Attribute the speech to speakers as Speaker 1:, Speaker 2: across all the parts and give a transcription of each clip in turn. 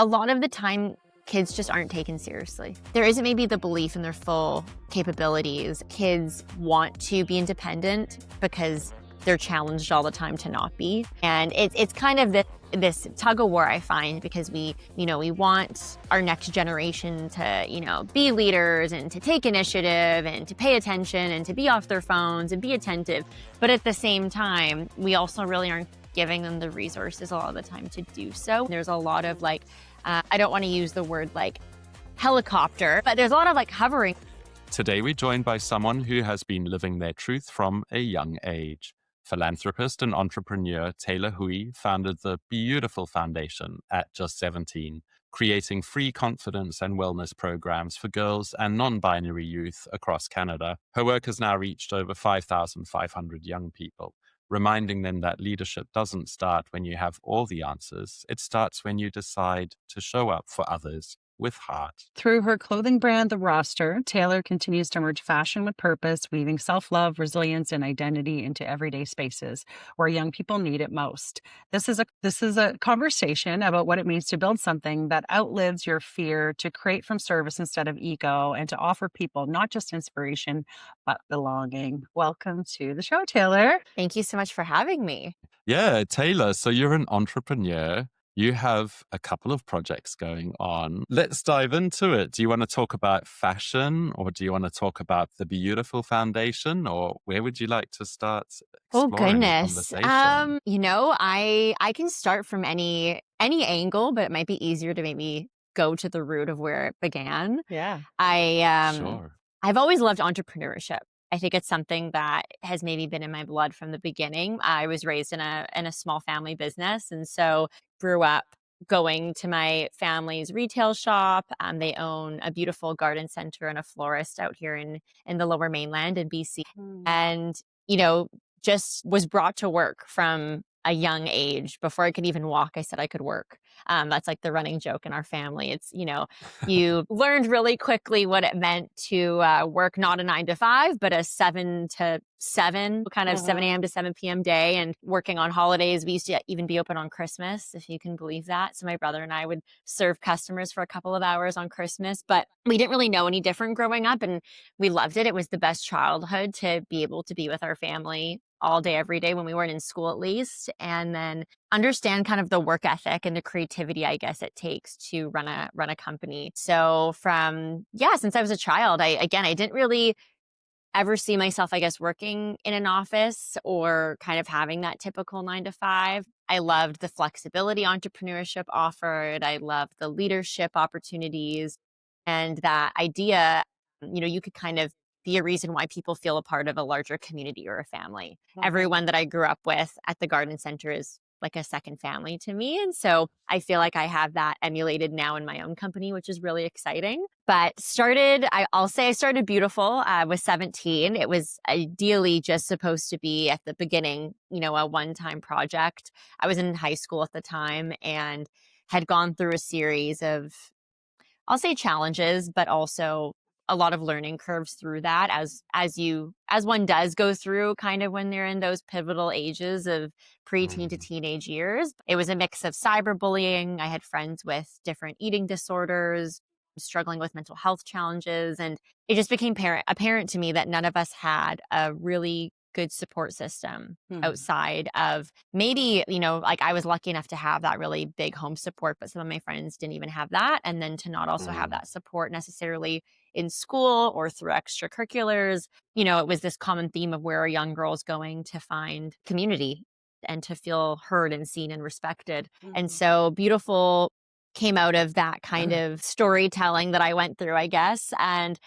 Speaker 1: A lot of the time, kids just aren't taken seriously. There isn't maybe the belief in their full capabilities. Kids want to be independent because they're challenged all the time to not be. And it's kind of this tug of war, I find, because we want our next generation to, be leaders and to take initiative and to pay attention and to be off their phones and be attentive. But at the same time, we also really aren't giving them the resources a lot of the time to do so. There's a lot of I don't want to use the word helicopter, but there's a lot of hovering.
Speaker 2: Today, we're joined by someone who has been living their truth from a young age. Philanthropist and entrepreneur Taylor Hui founded the BeaYOUtiful Foundation at just 17, creating free confidence and wellness programs for girls and non-binary youth across Canada. Her work has now reached over 5,500 young people, reminding them that leadership doesn't start when you have all the answers. It starts when you decide to show up for others with heart.
Speaker 3: Through her clothing brand, The Roster, Taylor continues to merge fashion with purpose, weaving self-love, resilience, and identity into everyday spaces where young people need it most. This is a conversation about what it means to build something that outlives your fear, to create from service instead of ego, and to offer people not just inspiration, but belonging. Welcome to the show, Taylor.
Speaker 1: Thank you so much for having me.
Speaker 2: Yeah, Taylor, so you're an entrepreneur. You have a couple of projects going on. Let's dive into it. Do you want to talk about fashion, or do you want to talk about the BeaYOUtiful Foundation, or where would you like to start exploring the
Speaker 1: goodness.
Speaker 2: conversation?
Speaker 1: I can start from any angle, but it might be easier to maybe go to the root of where it began.
Speaker 3: Yeah.
Speaker 2: Sure.
Speaker 1: I've always loved entrepreneurship. I think it's something that has maybe been in my blood from the beginning. I was raised in a small family business, and so grew up going to my family's retail shop. They own a beautiful garden center and a florist out here in the Lower Mainland in BC, and just was brought to work from a young age. Before I could even walk, I said I could work. That's the running joke in our family. It's, you learned really quickly what it meant to work not a 9 to 5, but a 7 to 7, kind of 7 a.m. to 7 p.m. day, and working on holidays. We used to even be open on Christmas, if you can believe that. So my brother and I would serve customers for a couple of hours on Christmas, but we didn't really know any different growing up, and we loved it. It was the best childhood to be able to be with our family all day, every day when we weren't in school, at least, and then understand kind of the work ethic and the creativity, I guess, it takes to run a company. So since I was a child, I didn't really ever see myself, I guess, working in an office or kind of having that typical 9 to 5. I loved the flexibility entrepreneurship offered. I loved the leadership opportunities, and that idea, you could kind of be a reason why people feel a part of a larger community or a family. Everyone that I grew up with at the garden center is like a second family to me. And so I feel like I have that emulated now in my own company, which is really exciting. But I'll say I started BeaYOUtiful. I was 17. It was ideally just supposed to be at the beginning, a one-time project. I was in high school at the time and had gone through a series of, I'll say, challenges, but also a lot of learning curves through that, as one does go through kind of when they're in those pivotal ages of preteen to teenage years. It was a mix of cyberbullying. I had friends with different eating disorders, struggling with mental health challenges, and it just became apparent to me that none of us had a really good support system outside of maybe, I was lucky enough to have that really big home support, but some of my friends didn't even have that. And then to not also have that support necessarily in school or through extracurriculars. It was this common theme of where are young girls going to find community and to feel heard and seen and respected. And so BeaYOUtiful came out of that kind of storytelling that I went through, I guess. And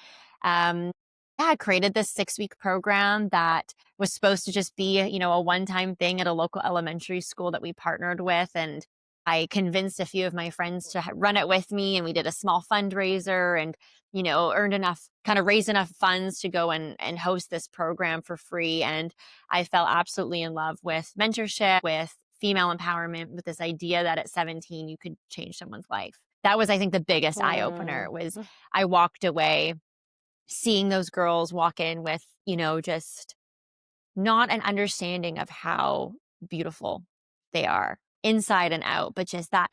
Speaker 1: I created this 6-week program that was supposed to just be, a one-time thing at a local elementary school that we partnered with. And I convinced a few of my friends to run it with me, and we did a small fundraiser and, raised enough funds to go and host this program for free. And I fell absolutely in love with mentorship, with female empowerment, with this idea that at 17, you could change someone's life. That was, I think, the biggest eye-opener. Was I walked away seeing those girls walk in with, just not an understanding of how beautiful they are inside and out, but just that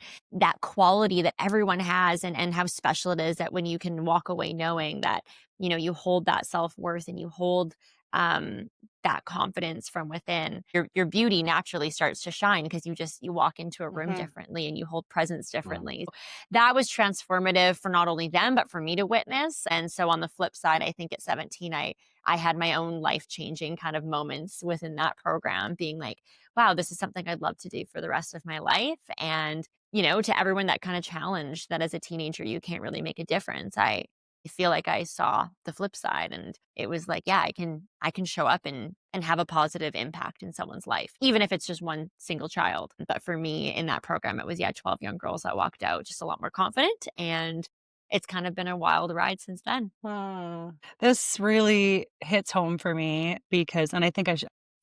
Speaker 1: quality that everyone has, and how special it is that when you can walk away knowing that, you hold that self-worth and you hold um that confidence from within. Your beauty naturally starts to shine because you walk into a room
Speaker 3: Mhm.
Speaker 1: differently and you hold presence
Speaker 2: Mm.
Speaker 1: differently. That was transformative for not only them but for me to witness. And so on the flip side, I think at 17 I had my own life-changing kind of moments within that program, being like, wow, this is something I'd love to do for the rest of my life. And, to everyone that kind of challenged that as a teenager, you can't really make a difference. I feel like I saw the flip side, and it was like, yeah, I can show up and have a positive impact in someone's life, even if it's just one single child. But for me in that program, it was, yeah, 12 young girls that walked out just a lot more confident. And it's kind of been a wild ride since then.
Speaker 3: Oh, this really hits home for me because, and I think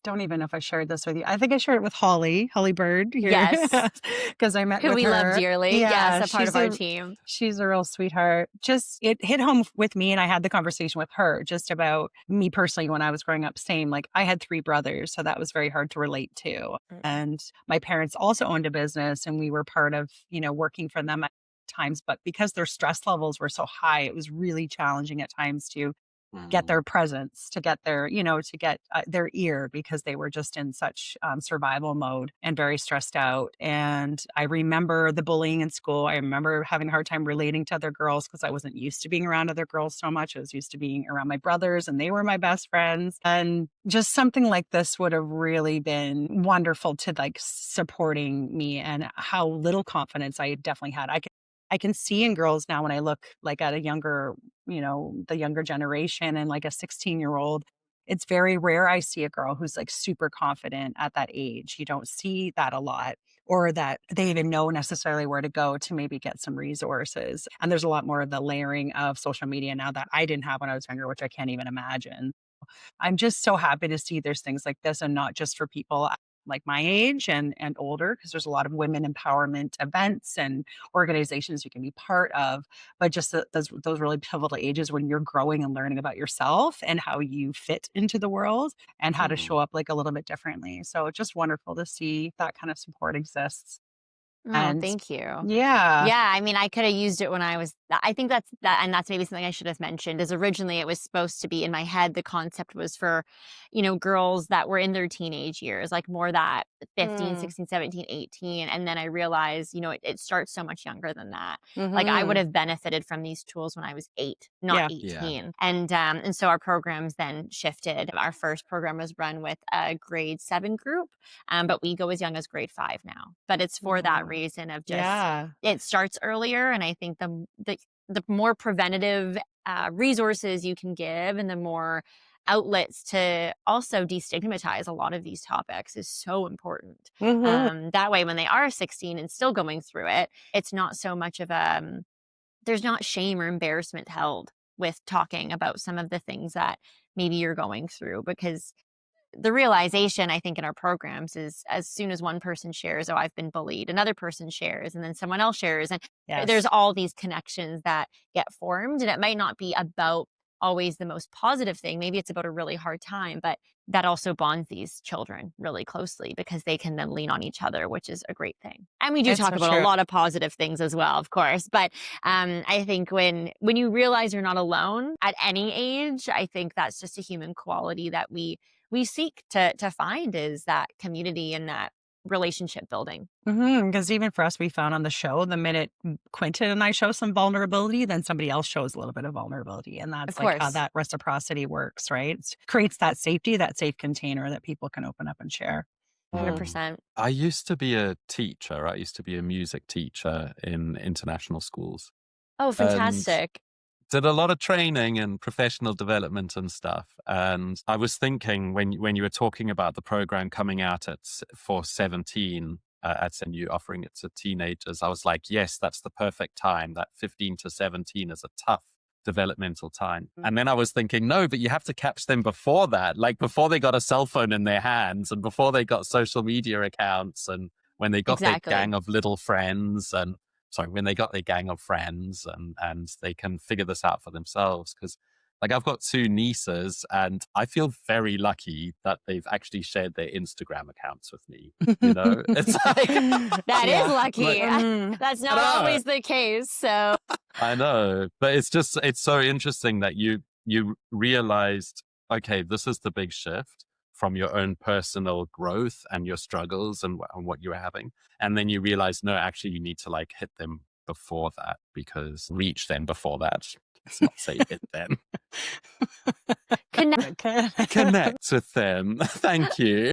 Speaker 3: don't even know if I shared this with you. I think I shared it with Holly Bird here
Speaker 1: Yes.
Speaker 3: because I met
Speaker 1: Who
Speaker 3: with
Speaker 1: we love
Speaker 3: her.
Speaker 1: dearly. Yes,
Speaker 3: Yeah,
Speaker 1: a part of our team.
Speaker 3: she's a real sweetheart. Just it hit home with me, and I had the conversation with her just about me personally when I was growing up. Same, like I had 3 brothers, so that was very hard to relate to.
Speaker 1: Mm.
Speaker 3: And my parents also owned a business, and we were part of working for them times, but because their stress levels were so high, it was really challenging at times to get
Speaker 2: Mm.
Speaker 3: their presence, to get to get their ear because they were just in such survival mode and very stressed out. And I remember the bullying in school. I remember having a hard time relating to other girls because I wasn't used to being around other girls so much. I was used to being around my brothers and they were my best friends. And just something like this would have really been wonderful to like supporting me and how little confidence I definitely had. I can see in girls now when I look like at a younger, the younger generation and like a 16-year-old, it's very rare I see a girl who's like super confident at that age. You don't see that a lot or that they even know necessarily where to go to maybe get some resources. And there's a lot more of the layering of social media now that I didn't have when I was younger, which I can't even imagine. I'm just so happy to see there's things like this and not just for people like my age and older because there's a lot of women empowerment events and organizations you can be part of, but just those really pivotal ages when you're growing and learning about yourself and how you fit into the world and how to
Speaker 2: Mm.
Speaker 3: show up like a little bit differently. So it's just wonderful to see that kind of support exists.
Speaker 1: Oh,
Speaker 3: And
Speaker 1: thank you.
Speaker 3: yeah.
Speaker 1: Yeah, I mean, I coulda used it when I was I think that's maybe something I should have mentioned, is originally it was supposed to be in my head, the concept was for, girls that were in their teenage years, like more that 15,
Speaker 3: Mm,
Speaker 1: 16, 17, 18. And then I realized, it starts so much younger than that. Like, I would
Speaker 3: mhm.
Speaker 1: have benefited from these tools when I was 8, not
Speaker 3: Yeah.
Speaker 2: Yeah.
Speaker 1: 18. And so our programs then shifted. Our first program was run with a grade 7 group, but we go as young as grade 5 now. But it's for that
Speaker 3: Mm,
Speaker 1: reason of just
Speaker 3: yeah.
Speaker 1: it starts earlier. And I think the more preventative resources you can give, and the more outlets to also destigmatize a lot of these topics is so important.
Speaker 3: Mhm.
Speaker 1: That way, when they are 16 and still going through it, it's not so much of a there's not shame or embarrassment held with talking about some of the things that maybe you're going through, because the realization I think in our programs is as soon as one person shares, "Oh, I've been bullied," another person shares, and then someone else shares, and there's
Speaker 3: Yes.
Speaker 1: all these connections that get formed. And it might not be about always the most positive thing. Maybe it's about a really hard time, but that also bonds these children really closely because they can then lean on each other, which is a great thing. And we do
Speaker 3: It's
Speaker 1: talk
Speaker 3: so
Speaker 1: about a
Speaker 3: true.
Speaker 1: lot of positive things as well, of course. But I think when you realize you're not alone at any age, I think that's just a human quality that we seek to find, is that community and that relationship building.
Speaker 3: Because even for us, we found on the show, the minute Quentin and I show some vulnerability, then somebody else shows a little bit of vulnerability, and
Speaker 1: Of
Speaker 3: that's, like, how
Speaker 1: course,
Speaker 3: that reciprocity works, right? It creates that safety, that safe container that people can open up and share. Mm.
Speaker 1: 100%.
Speaker 2: I used to be a teacher. I used to be a music teacher in international schools
Speaker 1: Oh,
Speaker 2: and
Speaker 1: fantastic.
Speaker 2: did a lot of training and professional development and stuff. And I was thinking when you were talking about the program coming out for 17 and you offering it to teenagers, I was like, yes, that's the perfect time. That 15 to 17 is a tough developmental time.
Speaker 3: Mm.
Speaker 2: And then I was thinking, no, but you have to catch them before that, like before they got a cell phone in their hands and before they got social media accounts and when they got their
Speaker 1: Exactly.
Speaker 2: gang of little friends and sorry, when they got their gang of friends and they can figure this out for themselves. Because Like I've got two nieces and I feel very lucky that they've actually shared their Instagram accounts with me. You know, it's like,
Speaker 1: That is
Speaker 3: Yeah.
Speaker 1: lucky.
Speaker 2: like,
Speaker 1: That's
Speaker 2: I
Speaker 1: not
Speaker 2: know,
Speaker 1: always the case. So
Speaker 2: I know, but it's so interesting that you realized, okay, this is the big shift from your own personal growth and your struggles and what you were having. And then you realize, no, actually you need to like hit them before that, because reach them before that. Let's not say hit them.
Speaker 1: connect.
Speaker 3: Okay.
Speaker 2: Connect with them. Thank you.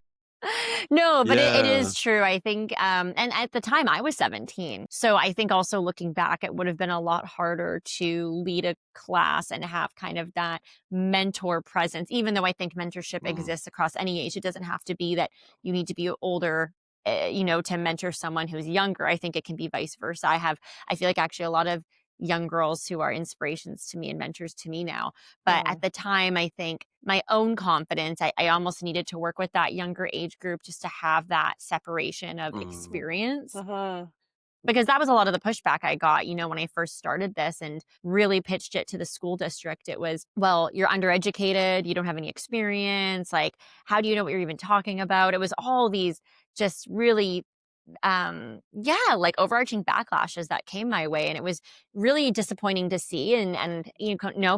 Speaker 1: No, but it
Speaker 2: Yeah.
Speaker 1: is true. I think, and at the time I was 17. So I think also looking back, it would have been a lot harder to lead a class and have kind of that mentor presence, even though I think mentorship
Speaker 2: Mm,
Speaker 1: exists across any age. It doesn't have to be that you need to be older. To mentor someone who's younger. I think it can be vice versa. I feel like actually a lot of young girls who are inspirations to me and mentors to me now. But at
Speaker 3: Oh.
Speaker 1: the time, I think my own confidence, I almost needed to work with that younger age group just to have that separation of
Speaker 2: mm,
Speaker 1: experience.
Speaker 3: Uh-huh.
Speaker 1: Because that was a lot of the pushback I got, when I first started this and really pitched it to the school district. It was, well, you're undereducated, you don't have any experience. Like, how do you know what you're even talking about? It was all these just really yeah, like overarching backlashes that came my way, and it was really disappointing to see, and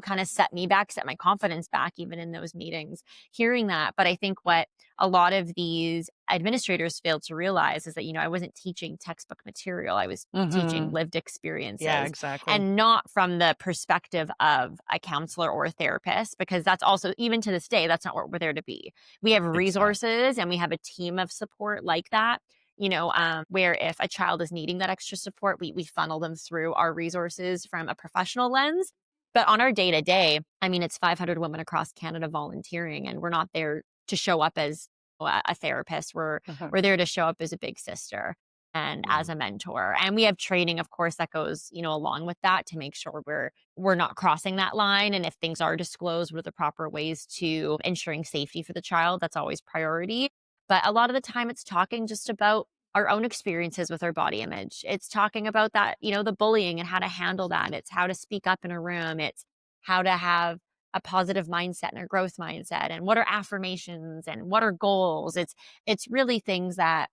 Speaker 1: kind of set me back, set my confidence back even in those meetings hearing that. But I think what a lot of these administrators failed to realize is that I wasn't teaching textbook material. I was teaching
Speaker 3: Mhm.
Speaker 1: lived
Speaker 3: Yeah,
Speaker 1: experiences,
Speaker 3: exactly.
Speaker 1: and not from the perspective of a counselor or a therapist, because that's also, even to this day, that's not what we're there to be. We have
Speaker 2: exactly.
Speaker 1: resources and we have a team of support like that, where if a child is needing that extra support, we funnel them through our resources from a professional lens. But on our day to day, I mean, it's 500 women across Canada volunteering, and we're not there to show up as a therapist. We're
Speaker 3: Uh-huh.
Speaker 1: we're there to show up as a big sister and as
Speaker 2: Mm,
Speaker 1: a mentor. And we have training, of course, that goes along with that to make sure we're not crossing that line. And if things are disclosed, what are the proper ways to ensuring safety for the child? That's always priority. But a lot of the time, it's talking just about our own experiences with our body image. It's talking about that, the bullying and how to handle that. It's how to speak up in a room. It's how to have a positive mindset and a growth mindset, and what are affirmations and what are goals. It's really things that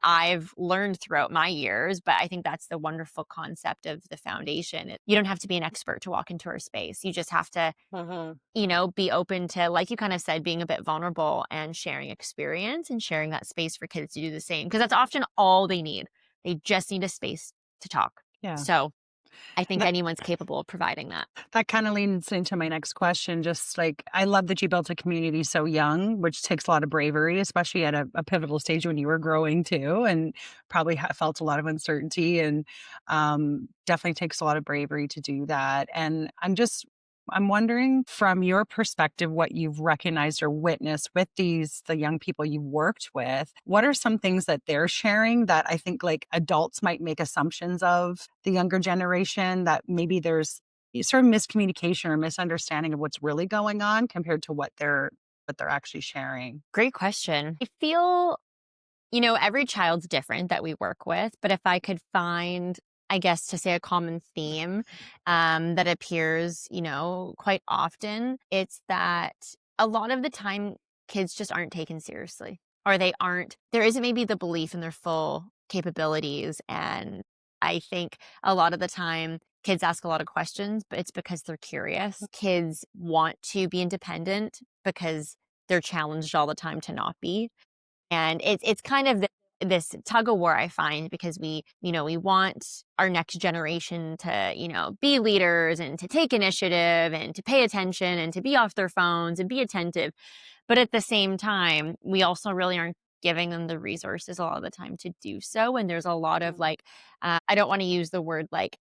Speaker 1: I've learned throughout my years. But I think that's the wonderful concept of the foundation. You don't have to be an expert to walk into our space. You just have to
Speaker 3: Uh-huh.
Speaker 1: be open to, like you kind of said, being a bit vulnerable and sharing experience and sharing that space for kids to do the same. Because that's often all they need. They just need a space to talk.
Speaker 3: Yeah.
Speaker 1: So I think
Speaker 3: That
Speaker 1: anyone's capable of providing that.
Speaker 3: that kind of leads into my next question. Just like I love that you built a community so young, which takes a lot of bravery, especially at a pivotal stage when you were growing too, and probably felt a lot of uncertainty. And definitely takes a lot of bravery to do that. And I'm wondering from your perspective, what you've recognized or witnessed with the young people you've worked with. What are some things that they're sharing that I think like adults might make assumptions of the younger generation, that maybe there's sort of miscommunication or misunderstanding of what's really going on compared to what they're actually sharing?
Speaker 1: Great question. I feel, every child's different that we work with, but if I could find, I guess, to say a common theme that appears, quite often, it's that a lot of the time kids just aren't taken seriously, or there isn't maybe the belief in their full capabilities. And I think a lot of the time kids ask a lot of questions, but it's because they're curious. Kids want to be independent because they're challenged all the time to not be. And it's kind of this tug of war, I find, because we want our next generation to, be leaders and to take initiative and to pay attention and to be off their phones and be attentive. But at the same time, we also really aren't giving them the resources a lot of the time to do so. And there's a lot of like, I don't want to use the word like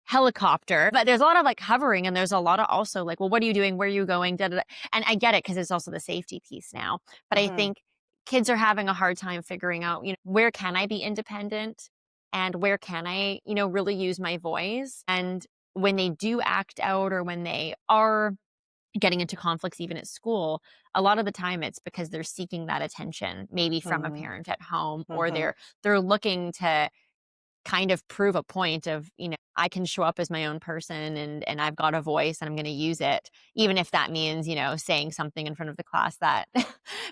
Speaker 1: helicopter, but there's a lot of like hovering, and there's a lot of also like, well, what are you doing? Where are you going? Da, da, da. And I get it because it's also the safety piece now. But I
Speaker 3: Uh-huh.
Speaker 1: think kids are having a hard time figuring out, where can I be independent and where can I, really use my voice. And when they do act out, or when they are getting into conflicts even at school, a lot of the time it's because they're seeking that attention, maybe from a
Speaker 3: Uh-huh.
Speaker 1: parent at home, or
Speaker 3: Uh-huh.
Speaker 1: they're looking to kind of prove a point of, I can show up as my own person, and I've got a voice and I'm going to use it, even if that means, saying something in front of the class that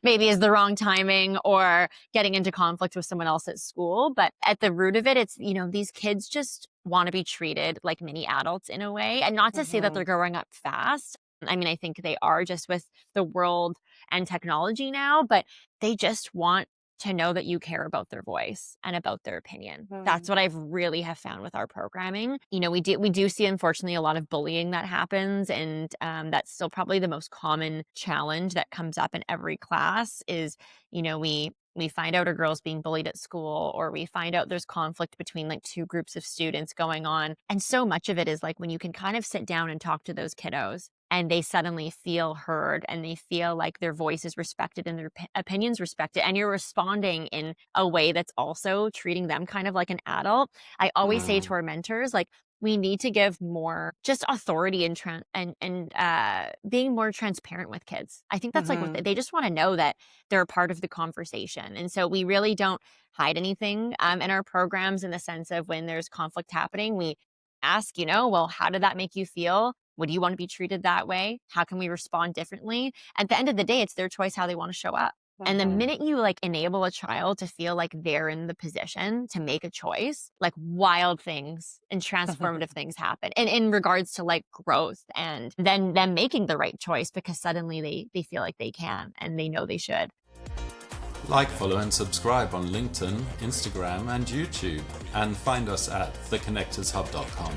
Speaker 1: maybe is the wrong timing, or getting into conflict with someone else at school. But at the root of it, it's, these kids just want to be treated like mini adults in a way. And not to say that
Speaker 3: Mhm.
Speaker 1: they're growing up fast. I mean, I think they are, just with the world and technology now, but they just want to know that you care about their voice and about their opinion. That's
Speaker 3: Mhm.
Speaker 1: what I've really have found with our programming. We do see, unfortunately, a lot of bullying that happens, and that's still probably the most common challenge that comes up in every class. Is we find out a girl's being bullied at school, or we find out there's conflict between like two groups of students going on, and so much of it is like when you can kind of sit down and talk to those kiddos, and they suddenly feel heard, and they feel like their voice is respected and their opinions respected, and you're responding in a way that's also treating them kind of like an adult. I always say
Speaker 3: Mhm.
Speaker 1: to our mentors, like, we need to give more just authority and being more transparent with kids. I think that's like what
Speaker 3: Mhm.
Speaker 1: they just want to know, that they're a part of the conversation. And so we really don't hide anything in our programs, in the sense of when there's conflict happening, we ask, well, how did that make you feel? Would you want to be treated that way? How can we respond differently? At the end of the day, it's their choice how they want to show up. And the
Speaker 3: Mhm.
Speaker 1: minute you like enable a child to feel like they're in the position to make a choice, like wild things and transformative things happen. And in regards to like growth, and then them making the right choice, because suddenly they feel like they can and they know they should.
Speaker 2: Like, follow, and subscribe on LinkedIn, Instagram, and YouTube. And find us at theconnectorshub.com.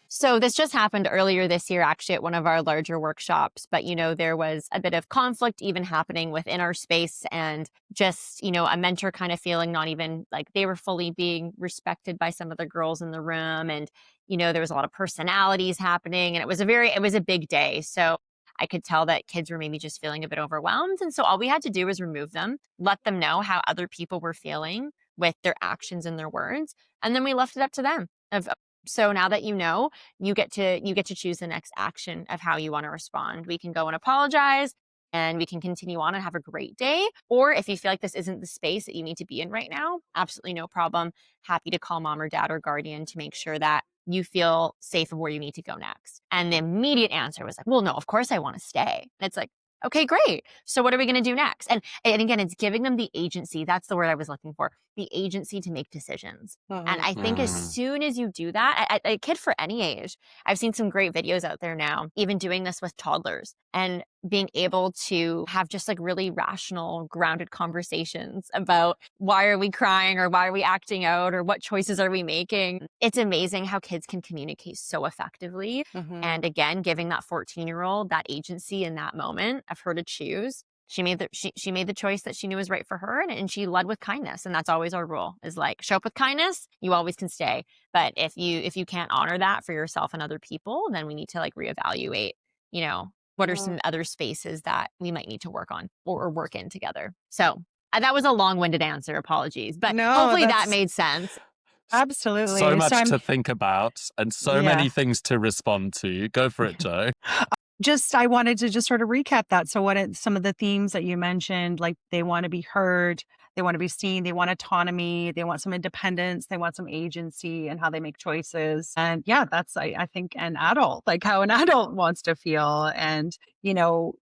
Speaker 1: So this just happened earlier this year, actually, at one of our larger workshops. But, there was a bit of conflict even happening within our space, and just, a mentor kind of feeling not even like they were fully being respected by some of the girls in the room. And, there was a lot of personalities happening, and it was a big day. So I could tell that kids were maybe just feeling a bit overwhelmed. And so all we had to do was remove them, let them know how other people were feeling with their actions and their words. And then we left it up to them. So now that you get to choose the next action of how you want to respond. We can go and apologize, and we can continue on and have a great day. Or if you feel like this isn't the space that you need to be in right now, absolutely no problem. Happy to call mom or dad or guardian to make sure that you feel safe of where you need to go next. And the immediate answer was like, well, no, of course I want to stay. And it's like, okay, great. So what are we going to do next? And again, it's giving them the agency. That's the word I was looking for, the agency to make decisions. And
Speaker 3: Mhm.
Speaker 1: I think as soon as you do that, a kid for any age, I've seen some great videos out there now, even doing this with toddlers, and being able to have just like really rational, grounded conversations about why are we crying, or why are we acting out, or what choices are we making. It's amazing how kids can communicate so effectively.
Speaker 3: Mhm.
Speaker 1: And again, giving that 14-year-old that agency in that moment of her to choose. She made the choice that she knew was right for her, and she led with kindness. And that's always our rule, is like, show up with kindness, you always can stay. But if you can't honor that for yourself and other people, then we need to like reevaluate, what are
Speaker 3: Mhm.
Speaker 1: some other spaces that we might need to work on, or work in together. So that was a long-winded answer. Apologies. But
Speaker 3: No,
Speaker 1: hopefully that
Speaker 3: that's
Speaker 1: made sense.
Speaker 2: So
Speaker 3: absolutely. So
Speaker 2: much
Speaker 3: I'm
Speaker 2: to think about and so
Speaker 3: yeah.
Speaker 2: many things to respond to. Go for it, Joe.
Speaker 3: Just I wanted to just sort of recap that. So some of the themes that you mentioned, like they want to be heard, they want to be seen, they want autonomy, they want some independence, they want some agency and how they make choices. And yeah, that's I think an adult, like how an adult wants to feel. And,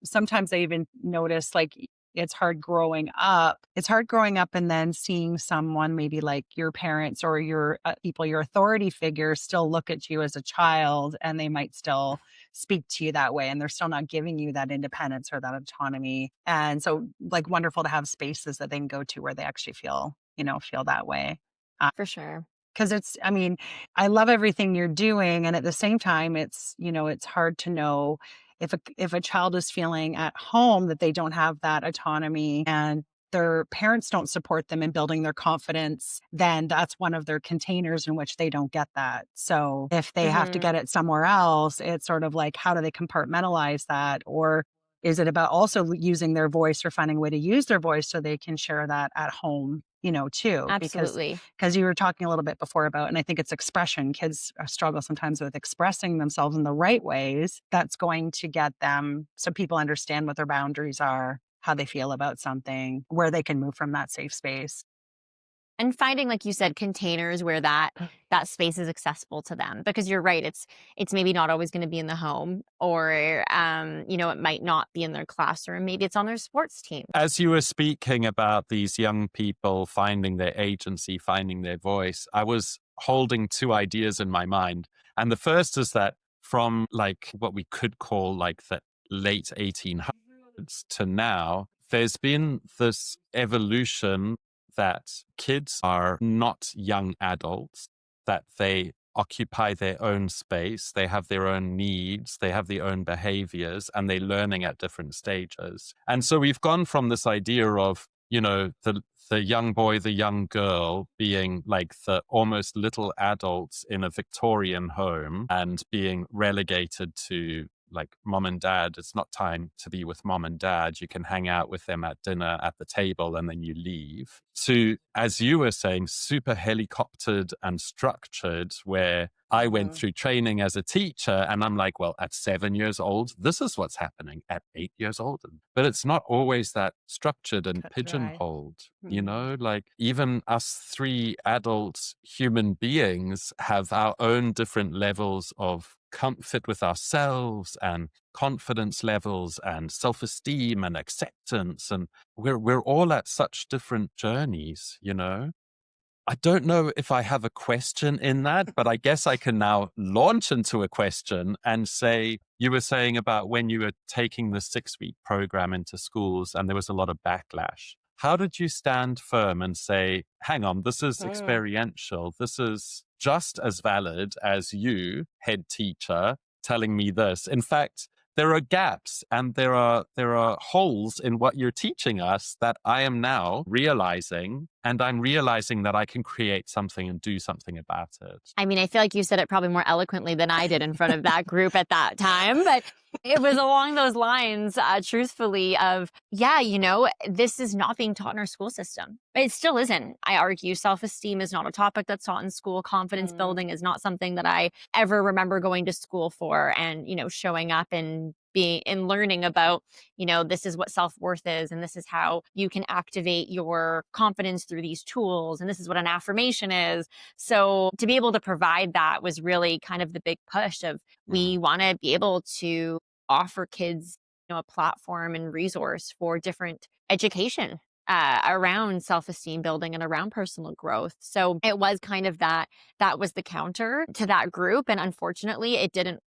Speaker 3: sometimes I even notice like it's hard growing up. It's hard growing up and then seeing someone maybe like your parents or your people, your authority figures still look at you as a child, and they might still speak to you that way, and they're still not giving you that independence or that autonomy. And so like wonderful to have spaces that they can go to where they actually feel that way.
Speaker 1: For sure.
Speaker 3: Because I mean, I love everything you're doing. And at the same time, it's hard to know if a child is feeling at home that they don't have that autonomy, and their parents don't support them in building their confidence, then that's one of their containers in which they don't get that. So if they have to
Speaker 1: Hmm.
Speaker 3: get it somewhere else, it's sort of like, how do they compartmentalize that? Or is it about also using their voice, or finding a way to use their voice so they can share that at home, too?
Speaker 1: Absolutely.
Speaker 3: Because you were talking a little bit before about, and I think it's expression. Kids struggle sometimes with expressing themselves in the right ways. That's going to get them so people understand what their boundaries are, how they feel about something, where they can move from that safe space.
Speaker 1: And finding, like you said, containers where that space is accessible to them, because you're right, it's maybe not always going to be in the home, or it might not be in their classroom, maybe it's on their sports team.
Speaker 2: As you were speaking about these young people finding their agency, finding their voice, I was holding two ideas in my mind. And the first is that from like what we could call like the late 1800s to now, there's been this evolution that kids are not young adults, that they occupy their own space, they have their own needs, they have their own behaviors, and they're learning at different stages. And so we've gone from this idea of, the young boy, the young girl being like the almost little adults in a Victorian home and being relegated to like mom and dad. It's not time to be with mom and dad. You can hang out with them at dinner at the table and then you leave. To, as you were saying, super helicoptered and structured, where I went through training as a teacher and I'm like, well, at 7 years old, this is what's happening at 8 years old. But it's not always that structured and
Speaker 3: Cut dry.
Speaker 2: pigeonholed, like even us three adult human beings have our own different levels of comfort with ourselves and confidence levels and self-esteem and acceptance. And we're all at such different journeys. I don't know if I have a question in that, but I guess I can now launch into a question and say, you were saying about when you were taking the 6-week program into schools and there was a lot of backlash. How did you stand firm and say, hang on, this is experiential. This is just as valid as you, head teacher, telling me this. In fact, there are gaps and there are holes in what you're teaching us that I am now realizing, and I'm realizing that I can create something and do something about it.
Speaker 1: I mean, I feel like you said it probably more eloquently than I did in front of that group at that time, but it was along those lines, truthfully, of, this is not being taught in our school system. It still isn't. I argue self-esteem is not a topic that's taught in school. Confidence building is not something that I ever remember going to school for and, showing up and learning about, this is what self-worth is, and this is how you can activate your confidence through these tools, and this is what an affirmation is. So to be able to provide that was really kind of the big push of, we want to be able to offer kids, a platform and resource for different education around self-esteem building and around personal growth. So it was kind of that was the counter to that group. And unfortunately, it didn't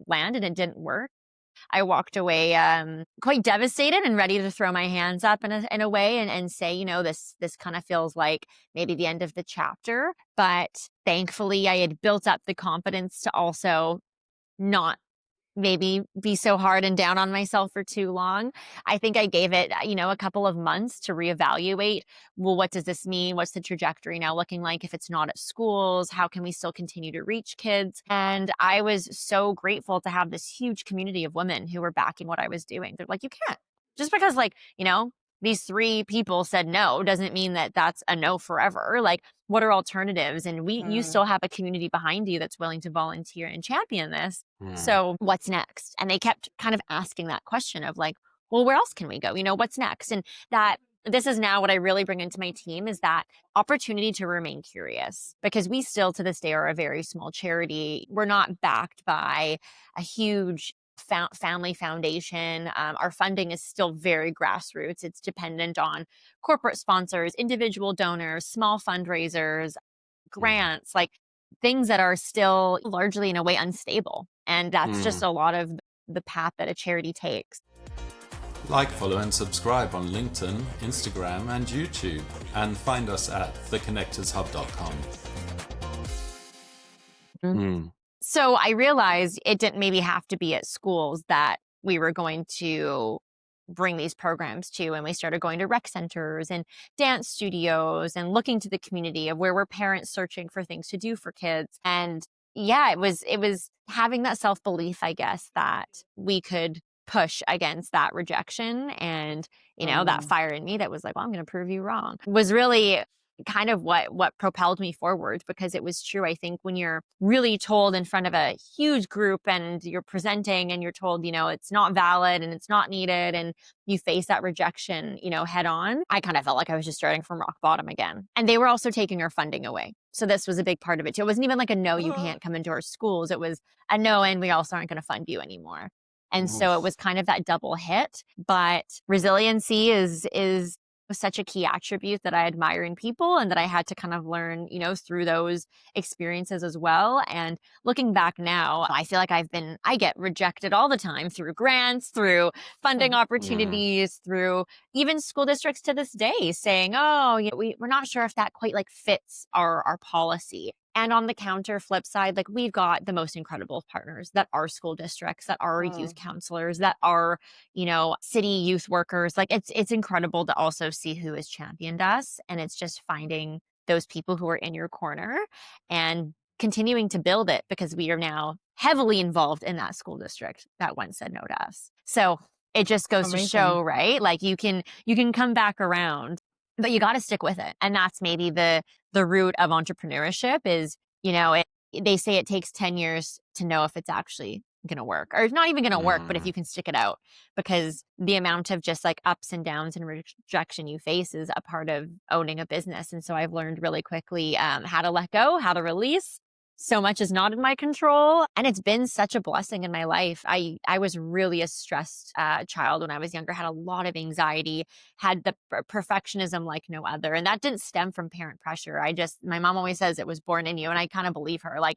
Speaker 1: land and it didn't work. I walked away quite devastated and ready to throw my hands up in a way and say, this kind of feels like maybe the end of the chapter. But thankfully, I had built up the confidence to also not maybe be so hard and down on myself for too long. I think I gave it, a couple of months to reevaluate. Well, what does this mean? What's the trajectory now looking like if it's not at schools? How can we still continue to reach kids? And I was so grateful to have this huge community of women who were backing what I was doing. They're like, you can't. Just because these 3 people said no doesn't mean that that's a no forever. Like, what are alternatives? And you still have a community behind you that's willing to volunteer and champion this. So what's next? And they kept kind of asking that question of like, well, where else can we go? What's next? And that this is now what I really bring into my team, is that opportunity to remain curious, because we still to this day are a very small charity. We're not backed by a huge family foundation. Our funding is still very grassroots. It's dependent on corporate sponsors, individual donors, small fundraisers, grants, like things that are still largely in a way unstable. And that's just a lot of the path that a charity takes.
Speaker 2: Like, follow and subscribe on LinkedIn, Instagram and YouTube, and find us at theconnectorshub.com.
Speaker 1: So I realized it didn't maybe have to be at schools that we were going to bring these programs to. And we started going to rec centers and dance studios and looking to the community of where were parents searching for things to do for kids. And it was having that self-belief, I guess, that we could push against that rejection and, that fire in me that was like, well, I'm going to prove you wrong, was really kind of what propelled me forward, because it was true. I think when you're really told in front of a huge group and you're presenting and you're told, it's not valid and it's not needed, and you face that rejection, head on, I kind of felt like I was just starting from rock bottom again. And they were also taking our funding away. So this was a big part of it too. It wasn't even like a no, you can't come into our schools. It was a no, and we also aren't going to fund you anymore. And so it
Speaker 2: Oof.
Speaker 1: was kind of that double hit. But resiliency is was such a key attribute that I admire in people, and that I had to kind of learn, through those experiences as well. And looking back now, I feel like I get rejected all the time through grants, through funding
Speaker 2: Mm.
Speaker 1: opportunities, through even school districts to this day saying, oh, we're not sure if that quite like fits our policy. And on the counter flip side, like, we've got the most incredible partners that are school districts, that are youth counselors, that are, city youth workers. Like, it's incredible to also see who has championed us. And it's just finding those people who are in your corner and continuing to build it, because we are now heavily involved in that school district that once said no to us. So it just goes to
Speaker 3: Amazing.
Speaker 1: show, right? Like, you can come back around, but you got to stick with it. And that's maybe the root of entrepreneurship is, they say it takes 10 years to know if it's actually going to work, or it's not even going to work, but if
Speaker 2: Mm.
Speaker 1: you can stick it out, because the amount of just like ups and downs and rejection you face is a part of owning a business. And so I've learned really quickly how to let go, how to release. So much is not in my control. And it's been such a blessing in my life. I was really a stressed child when I was younger, had a lot of anxiety, had the perfectionism like no other. And that didn't stem from parent pressure. My mom always says it was born in you. And I kind of believe her. Like,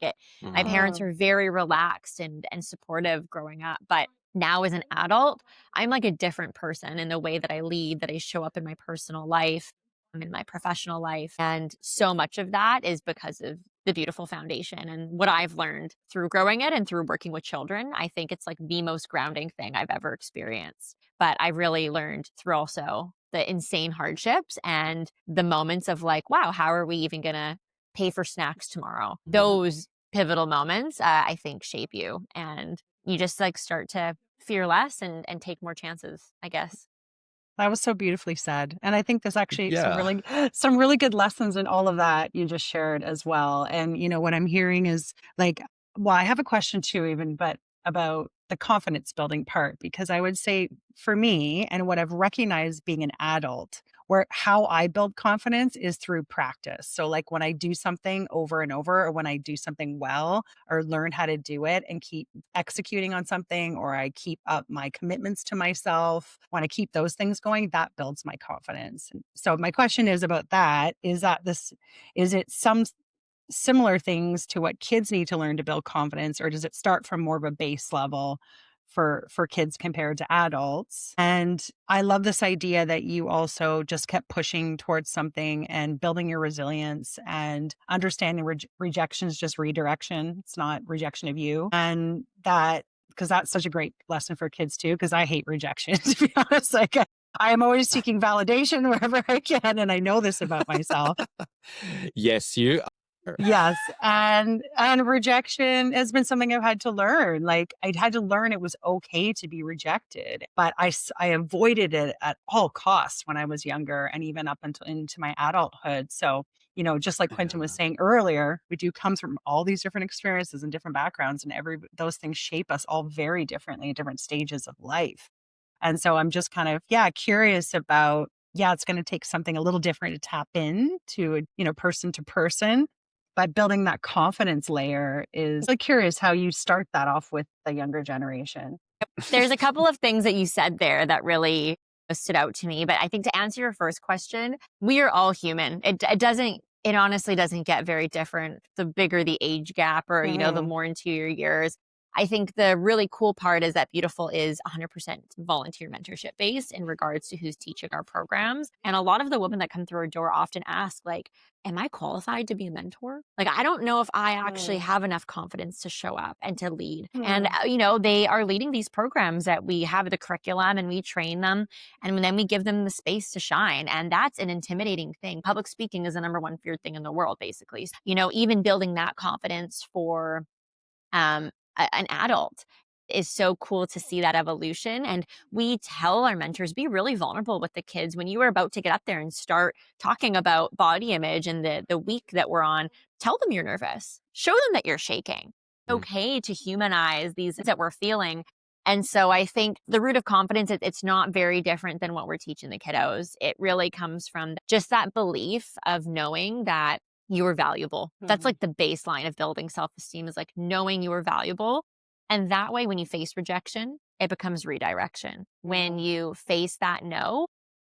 Speaker 1: my parents
Speaker 3: Mm.
Speaker 1: were very relaxed and supportive growing up. But now as an adult, I'm like a different person in the way that I lead, that I show up in my personal life, in my professional life. And so much of that is because of the BeaYOUtiful Foundation and what I've learned through growing it and through working with children. I think it's like the most grounding thing I've ever experienced. But I really learned through also the insane hardships and the moments of like, wow, how are we even going to pay for snacks tomorrow? Those pivotal moments, I think, shape you. And you just like start to fear less and take more chances, I guess.
Speaker 3: That was so beautifully said. And I think there's actually some
Speaker 2: Yeah.
Speaker 3: really some really good lessons in all of that you just shared as well. And what I'm hearing is like, well, I have a question too, even, but about the confidence building part, because I would say for me and what I've recognized being an adult, where how I build confidence is through practice. So like when I do something over and over, or when I do something well, or learn how to do it and keep executing on something, or I keep up my commitments to myself, when I keep those things going, that builds my confidence. And so my question is about that, is it some similar things to what kids need to learn to build confidence, or does it start from more of a base level for kids compared to adults? And I love this idea that you also just kept pushing towards something and building your resilience and understanding rejection is just redirection. It's not rejection of you. And that, because that's such a great lesson for kids too, because I hate rejection, to be honest. Like, I am always seeking validation wherever I can. And I know this about myself.
Speaker 2: Yes, you are.
Speaker 3: Yes, and rejection has been something I've had to learn. Like, I'd had to learn it was okay to be rejected, but I avoided it at all costs when I was younger and even up until into my adulthood. So, just like Quentin was
Speaker 2: Yeah.
Speaker 3: saying earlier, we do come from all these different experiences and different backgrounds, and those things shape us all very differently at different stages of life. And so I'm just kind of, yeah, curious about, yeah, it's going to take something a little different to tap in to, person to person. But building that confidence layer is like curious how you start that off with the younger generation.
Speaker 1: There's a couple of things that you said there that really stood out to me. But I think to answer your first question, we are all human. It honestly doesn't get very different the bigger the age gap, or, the
Speaker 3: Mhm.
Speaker 1: more into your years. I think the really cool part is that BeaYOUtiful is 100% volunteer mentorship based in regards to who's teaching our programs. And a lot of the women that come through our door often ask, like, am I qualified to be a mentor? Like, I don't know if I actually
Speaker 3: Mm.
Speaker 1: have enough confidence to show up and to lead. And,
Speaker 3: Mm.
Speaker 1: they are leading these programs that we have the curriculum and we train them, and then we give them the space to shine. And that's an intimidating thing. Public speaking is the number one feared thing in the world, basically. Even building that confidence for an adult is so cool to see that evolution. And we tell our mentors, be really vulnerable with the kids. When you are about to get up there and start talking about body image and the week that we're on, tell them you're nervous. Show them that you're shaking.
Speaker 2: Mm.
Speaker 1: Okay to humanize these that we're feeling. And so I think the root of confidence, it's not very different than what we're teaching the kiddos. It really comes from just that belief of knowing that you are valuable. That's like the baseline of building self-esteem, is like knowing you are valuable. And that way, when you face rejection, it becomes redirection. When you face that no,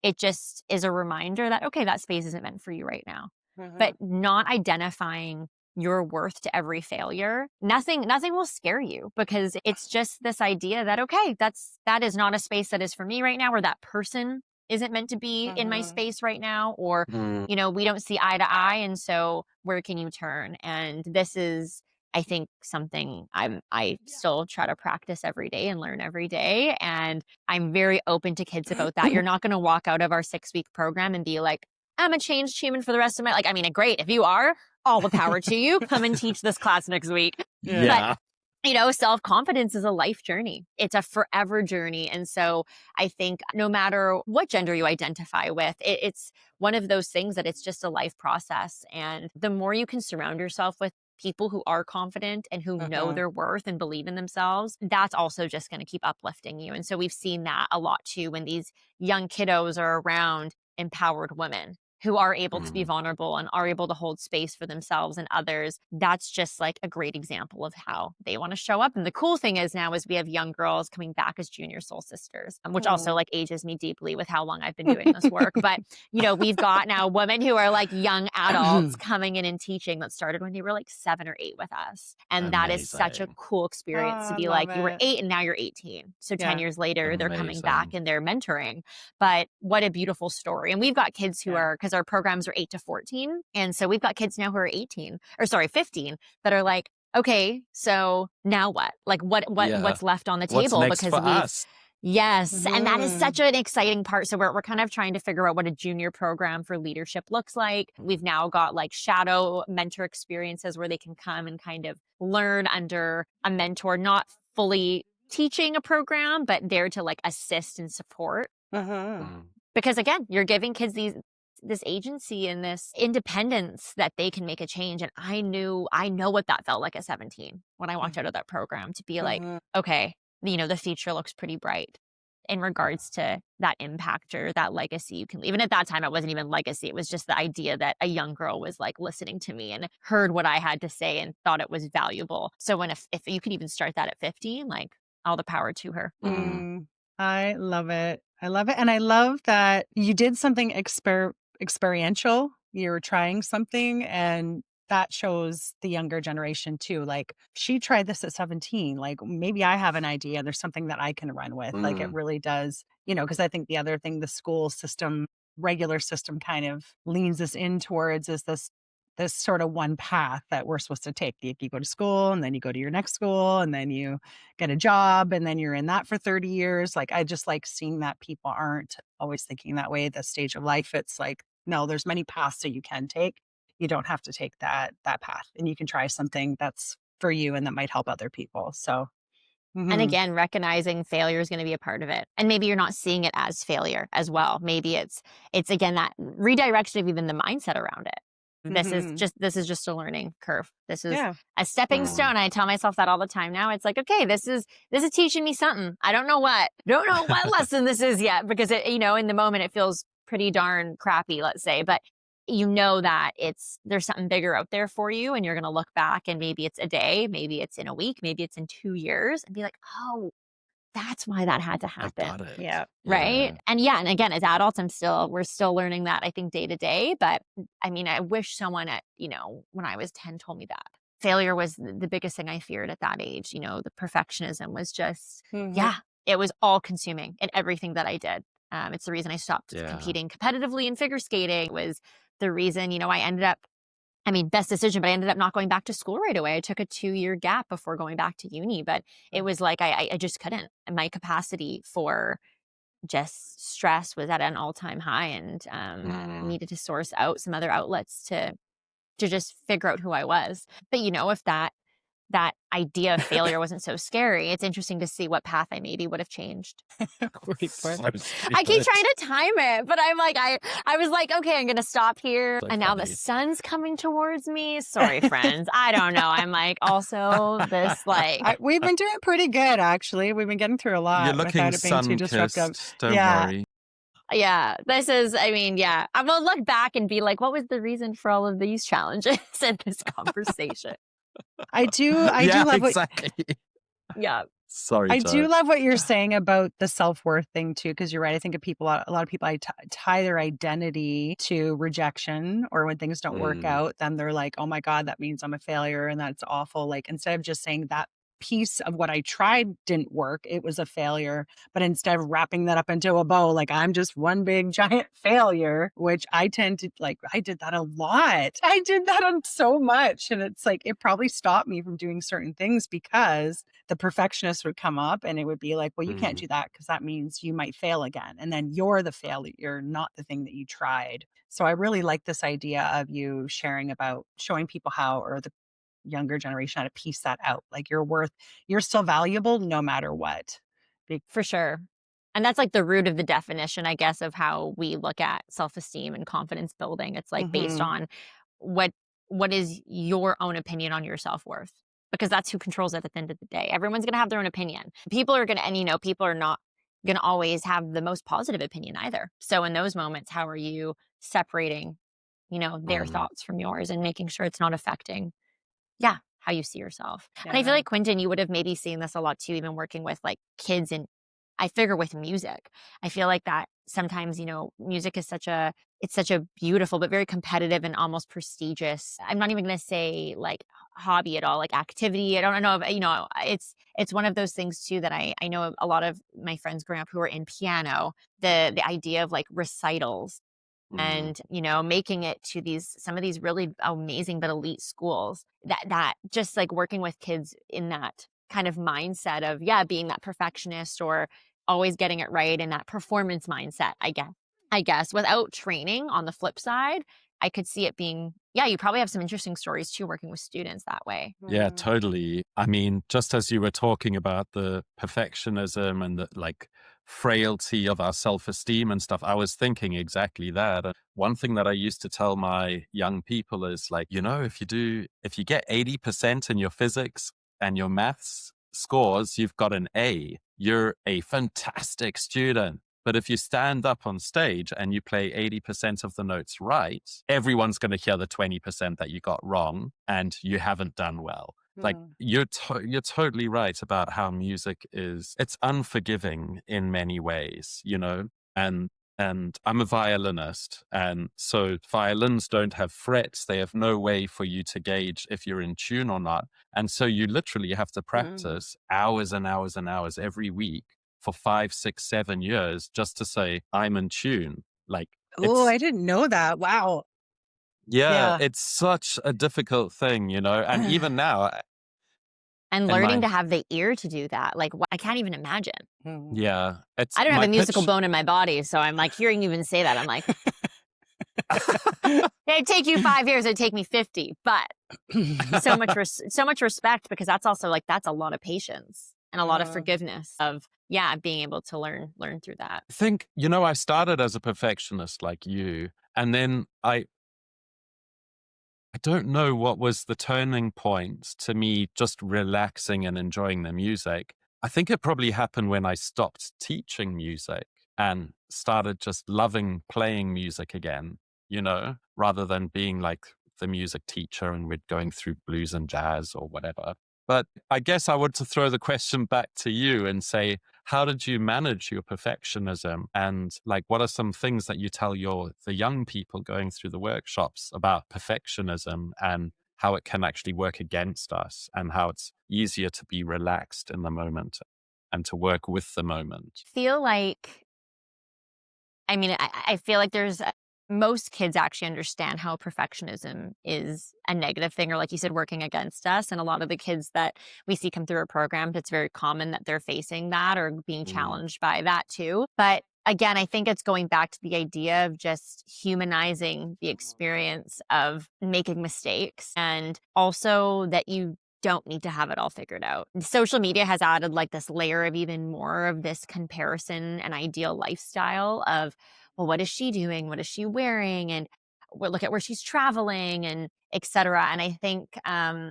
Speaker 1: it just is a reminder that, okay, that space isn't meant for you right now. But not identifying your worth to every failure, nothing will scare you, because it's just this idea that, okay, that is not a space that is for me right now, or that person isn't meant to be in my space right now, or
Speaker 2: Mm.
Speaker 1: we don't see eye to eye, and so where can you turn? And this is, I think, something I still try to practice every day and learn every day. And I'm very open to kids about that. You're not going to walk out of our 6-week program and be like, I'm a changed human for the rest of my, like, I mean, great. If you are, all the power to you. Come and teach this class next week.
Speaker 2: Yeah.
Speaker 1: But self-confidence is a life journey. It's a forever journey. And so I think no matter what gender you identify with, it's one of those things that it's just a life process. And the more you can surround yourself with people who are confident and who know their worth and believe in themselves, that's also just going to keep uplifting you. And so we've seen that a lot too, when these young kiddos are around empowered women who are able to be vulnerable and are able to hold space for themselves and others. That's just like a great example of how they want to show up. And the cool thing is now is we have young girls coming back as junior soul sisters, which also like ages me deeply with how long I've been doing this work. But, we've got now women who are like young adults coming in and teaching that started when they were like 7 or 8 with us. And that is such a
Speaker 2: Amazing.
Speaker 1: cool experience to
Speaker 3: I
Speaker 1: be
Speaker 3: love
Speaker 1: like, you were
Speaker 3: it.
Speaker 1: 8 and now you're 18. So 10
Speaker 3: Yeah.
Speaker 1: years later, they're coming back
Speaker 2: Amazing.
Speaker 1: and they're mentoring. But what a beautiful story. And we've got kids who
Speaker 3: Yeah.
Speaker 1: are, because our programs are 8 to 14. And so we've got kids now who are 15, that are like, okay, so now what? Like
Speaker 2: Yeah.
Speaker 1: what's left on the
Speaker 2: What's
Speaker 1: table?
Speaker 2: next
Speaker 1: Because
Speaker 2: for us?
Speaker 1: yes. And that is such an exciting part. So we're kind of trying to figure out what a junior program for leadership looks like. We've now got like shadow mentor experiences where they can come and kind of learn under a mentor, not fully teaching a program, but there to like assist and support.
Speaker 2: Mm.
Speaker 1: Because again, you're giving kids this agency and this independence that they can make a change. And I know what that felt like at 17 when I walked out of that program, to be like, okay, the future looks pretty bright in regards to that impact or that legacy you can leave. And at that time, it wasn't even legacy. It was just the idea that a young girl was like listening to me and heard what I had to say and thought it was valuable. So if you could even start that at 15, like, all the power to her.
Speaker 3: I love it. I love it. And I love that you did something experiential. You're trying something, and that shows the younger generation too. Like, she tried this at 17. Like, maybe I have an idea. There's something that I can run with. Like, it
Speaker 2: Mm.
Speaker 3: really does, because I think the other thing the school system, regular system kind of leans us in towards is this sort of one path that we're supposed to take. You go to school, and then you go to your next school, and then you get a job, and then you're in that for 30 years. Like, I just like seeing that people aren't always thinking that way at this stage of life. It's like, no, there's many paths that you can take. You don't have to take that path, and you can try something that's for you and that might help other people. So,
Speaker 1: And
Speaker 3: mhm,
Speaker 1: again, recognizing failure is going to be a part of it. And maybe you're not seeing it as failure as well. Maybe it's again that redirection of even the mindset around it.
Speaker 3: mhm.
Speaker 1: This is just a learning curve. This is
Speaker 3: Yeah.
Speaker 1: a stepping
Speaker 2: Mm.
Speaker 1: stone. I tell myself that all the time now. It's like, okay, this is teaching me something. I don't know what. Don't know what lesson this is yet, because in the moment it feels pretty darn crappy, let's say. But that there's something bigger out there for you, and you're going to look back, and maybe it's a day, maybe it's in a week, maybe it's in 2 years, and be like, "Oh, that's why that had to
Speaker 2: I got
Speaker 1: happen."
Speaker 2: it.
Speaker 3: Yeah.
Speaker 1: Right?
Speaker 2: Yeah.
Speaker 1: And yeah, and again, as adults, we're still learning that, I think, day to day. But I mean, I wish someone when I was 10 told me that. Failure was the biggest thing I feared at that age. The perfectionism was just,
Speaker 3: Mhm.
Speaker 1: yeah, it was all consuming in everything that I did. It's the reason I stopped
Speaker 2: Yeah.
Speaker 1: competing competitively in figure skating. It was the reason, I ended up, best decision, but I ended up not going back to school right away. I took a 2-year gap before going back to uni, but it was like I just couldn't. And my capacity for just stress was at an all-time high, and
Speaker 2: Mm.
Speaker 1: needed to source out some other outlets to just figure out who I was. But if that that idea of failure wasn't so scary, it's interesting to see what path I maybe would have changed.
Speaker 3: Wait for it.
Speaker 2: So
Speaker 1: I keep
Speaker 2: stupid.
Speaker 1: trying to time it, but I'm like, I was like, okay, I'm gonna stop here.
Speaker 2: So
Speaker 1: And now the
Speaker 2: funny.
Speaker 1: sun's coming towards me. Sorry, friends. I don't know. I'm like, also this like
Speaker 3: We've been doing pretty good, actually. We've been getting through a
Speaker 2: You're
Speaker 3: lot
Speaker 2: looking
Speaker 3: without it being too disruptive.
Speaker 2: sun-kissed. Don't
Speaker 3: Yeah.
Speaker 2: worry.
Speaker 1: yeah, this is, I mean, yeah. I will look back and be like, what was the reason for all of these challenges in this conversation?
Speaker 3: I do
Speaker 2: Yeah,
Speaker 3: love what
Speaker 2: exactly.
Speaker 1: Yeah,
Speaker 2: Sorry,
Speaker 3: I do
Speaker 2: Joe.
Speaker 3: love what you're saying about the self-worth thing too, because you're right. I think of people, a lot of people, tie their identity to rejection, or when things don't work
Speaker 2: Mm,
Speaker 3: out, then they're like, oh my God, that means I'm a failure and that's awful. Like, instead of just saying that piece of what I tried didn't work, it was a failure. But instead of wrapping that up into a bow, like I'm just one big giant failure, which I tend to like, I did that a lot. I did that on so much. And it's like, it probably stopped me from doing certain things because the perfectionist would come up and it would be like, well, you can't
Speaker 2: mm,
Speaker 3: do that because that means you might fail again. And then you're the failure, not the thing that you tried. So I really like this idea of you sharing about showing people how, or the younger generation, how to piece that out. Like you're still valuable no matter what.
Speaker 1: for sure. And that's like the root of the definition, I guess, of how we look at self-esteem and confidence building. It's like based
Speaker 3: Mm-hmm.
Speaker 1: on what what is your own opinion on your self-worth? Because that's who controls it at the end of the day. Everyone's gonna have their own opinion. People are gonna, and people are not gonna always have the most positive opinion either. So in those moments, how are you separating, their
Speaker 2: mm,
Speaker 1: thoughts from yours and making sure it's not affecting, yeah, how you see yourself. And I feel
Speaker 3: Yeah.
Speaker 1: like Quentin, you would have maybe seen this a lot too, even working with like kids, and I figure with music. I feel like that sometimes, music is such a beautiful but very competitive and almost prestigious. I'm not even gonna say like hobby at all, like activity. I don't know if it's one of those things too that I know a lot of my friends growing up who are in piano, the idea of like recitals
Speaker 2: mm.
Speaker 1: and making it to some of these really amazing but elite schools, that just like working with kids in that kind of mindset of, yeah, being that perfectionist or always getting it right, and that performance mindset, I guess without training on the flip side, I could see it being, yeah, you probably have some interesting stories too working with students that way.
Speaker 2: Yeah,
Speaker 3: Mm.
Speaker 2: totally. I mean, just as you were talking about the perfectionism and the like frailty of our self-esteem and stuff, I was thinking exactly that. One thing that I used to tell my young people is like, if you get 80% in your physics and your maths scores, you've got an A. You're a fantastic student. But if you stand up on stage and you play 80% of the notes right, everyone's going to hear the 20% that you got wrong and you haven't done well. Like
Speaker 3: Mm.
Speaker 2: you're totally right about how music it's unforgiving in many ways, and I'm a violinist, and so violins don't have frets. They have no way for you to gauge if you're in tune or not. And so you literally have to
Speaker 3: Mm.
Speaker 2: practice hours and hours and hours every week for 5, 6, 7 years just to say, I'm in tune. Like
Speaker 3: Oh,
Speaker 2: it's,
Speaker 3: I didn't know that. Wow.
Speaker 2: yeah,
Speaker 3: Yeah.
Speaker 2: it's such a difficult thing, and even now
Speaker 1: And
Speaker 2: in
Speaker 1: learning
Speaker 2: my,
Speaker 1: to have the ear to do that, like, I can't even imagine.
Speaker 3: Mm.
Speaker 2: yeah, it's
Speaker 1: I don't have
Speaker 2: my
Speaker 1: a musical
Speaker 2: pitch.
Speaker 1: bone in my body, so I'm like hearing you even say that, I'm like, it'd take you 5 years, it'd take me 50, but so much respect, because that's also like, that's a lot of patience and a lot of
Speaker 3: Mm.
Speaker 1: forgiveness of, yeah, being able to learn through that.
Speaker 2: I think, I started as a perfectionist like you, and then I don't know what was the turning point to me just relaxing and enjoying the music. I think it probably happened when I stopped teaching music and started just loving playing music again, rather than being like the music teacher and we're going through blues and jazz or whatever. But I guess I want to throw the question back to you and say, how did you manage your perfectionism? And like, what are some things that you tell the young people going through the workshops about perfectionism and how it can actually work against us and how it's easier to be relaxed in the moment and to work with the moment?
Speaker 1: Feel like, I mean, I feel like most kids actually understand how perfectionism is a negative thing, or like you said, working against us. And a lot of the kids that we see come through our programs, it's very common that they're facing that or being
Speaker 2: Mm,
Speaker 1: challenged by that too. But again, I think it's going back to the idea of just humanizing the experience of making mistakes, and also that you don't need to have it all figured out. Social media has added like this layer of even more of this comparison and ideal lifestyle of, well, what is she doing? What is she wearing? And well, look at where she's traveling and etc. And I think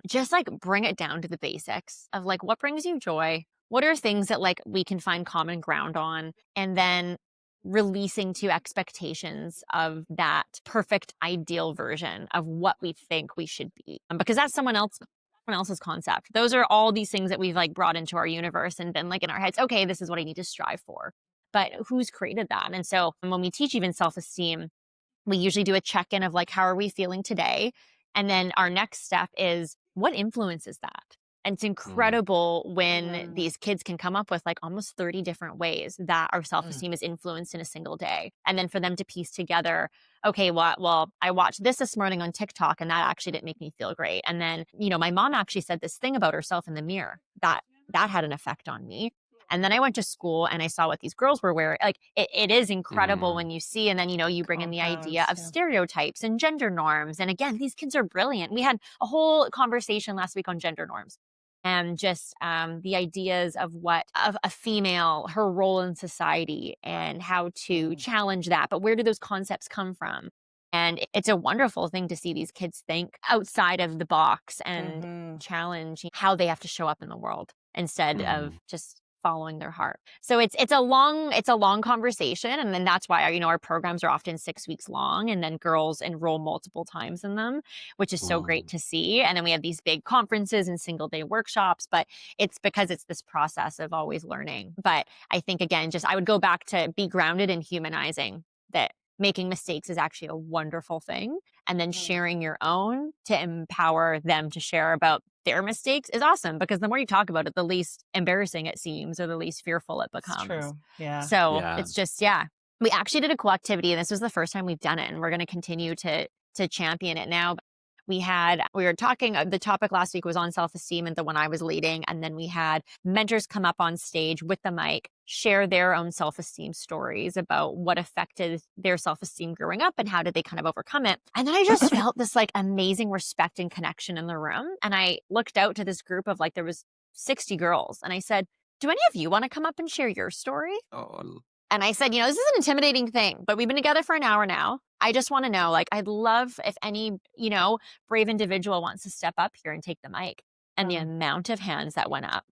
Speaker 1: just like bring it down to the basics of like what brings you joy? What are things that like we can find common ground on? And then releasing to expectations of that perfect ideal version of what we think we should be. Because that's someone else's concept. Those are all these things that we've like brought into our universe and been like in our heads, okay, this is what I need to strive for. But who's created that? And so when we teach even self-esteem, we usually do a check-in of like, how are we feeling today? And then our next step is what influences that? And it's incredible when these kids can come up with like almost 30 different ways that our self-esteem is influenced in a single day. And then for them to piece together, okay, well, I watched this morning on TikTok and that actually didn't make me feel great. And then, my mom actually said this thing about herself in the mirror that had an effect on me. And then I went to school and I saw what these girls were wearing. Like it is incredible when you see, and then, you bring in the idea of stereotypes and gender norms. And again, these kids are brilliant. We had a whole conversation last week on gender norms and just the ideas of what of a female, her role in society and how to challenge that. But where do those concepts come from? And it's a wonderful thing to see these kids think outside of the box and challenge how they have to show up in the world instead of just following their heart. So it's a long conversation. And then that's why our programs are often 6 weeks long, and then girls enroll multiple times in them, which is so great to see. And then we have these big conferences and single day workshops, but it's because it's this process of always learning. But I think again, just I would go back to be grounded in humanizing that making mistakes is actually a wonderful thing. And then sharing your own to empower them to share about their mistakes is awesome, because the more you talk about it, the least embarrassing it seems or the least fearful it
Speaker 3: It's
Speaker 1: becomes.
Speaker 3: true. Yeah.
Speaker 1: So
Speaker 2: Yeah.
Speaker 1: it's just, we actually did a cool activity, and this was the first time we've done it, and we're going to continue to champion it now. We were talking, the topic last week was on self-esteem and the one I was leading. And then we had mentors come up on stage with the mic, share their own self-esteem stories about what affected their self-esteem growing up and how did they kind of overcome it. And then I just felt this like amazing respect and connection in the room. And I looked out to this group of like, there was 60 girls. And I said, do any of you want to come up and share your story?
Speaker 2: Oh,
Speaker 1: And I said, this is an intimidating thing, but we've been together for an hour now. I just want to know, like, I'd love if any, brave individual wants to step up here and take the mic. And the amount of hands that went up,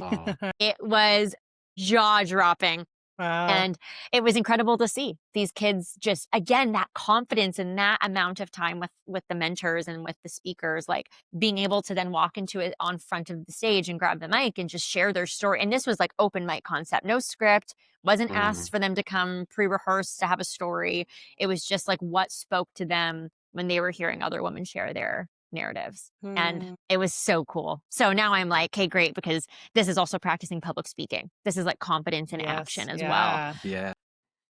Speaker 2: oh.
Speaker 1: it was jaw dropping.
Speaker 3: Wow.
Speaker 1: And it was incredible to see these kids just, again, that confidence in that amount of time with the mentors and with the speakers, like being able to then walk into it on front of the stage and grab the mic and just share their story. And this was like open mic concept, no script, wasn't asked for them to come pre-rehearsed to have a story. It was just like what spoke to them when they were hearing other women share their narratives. And it was so cool. So now I'm like, okay, great, because this is also practicing public speaking. This is like confidence in action as well.
Speaker 2: Yeah.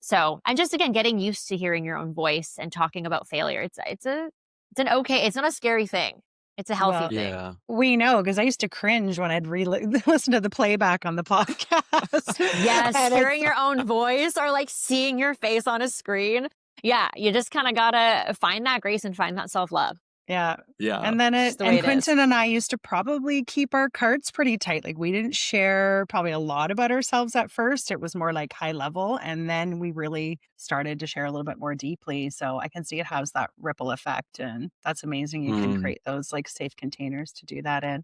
Speaker 1: So, and just again, getting used to hearing your own voice and talking about failure. It's not a scary thing. It's a healthy thing.
Speaker 2: Yeah.
Speaker 3: We know, because I used to cringe when I'd listen to the playback on the podcast.
Speaker 1: Yes,
Speaker 3: And
Speaker 1: hearing your own voice or like seeing your face on a screen. Yeah, you just kind of gotta find that grace and find that self-love.
Speaker 3: Yeah.
Speaker 2: Yeah.
Speaker 3: And then
Speaker 1: Just the way it is.
Speaker 3: Quentin and I used to probably keep our cards pretty tight. Like we didn't share probably a lot about ourselves at first. It was more like high level. And then we really started to share a little bit more deeply. So I can see it has that ripple effect. And that's amazing. You can create those like safe containers to do that in.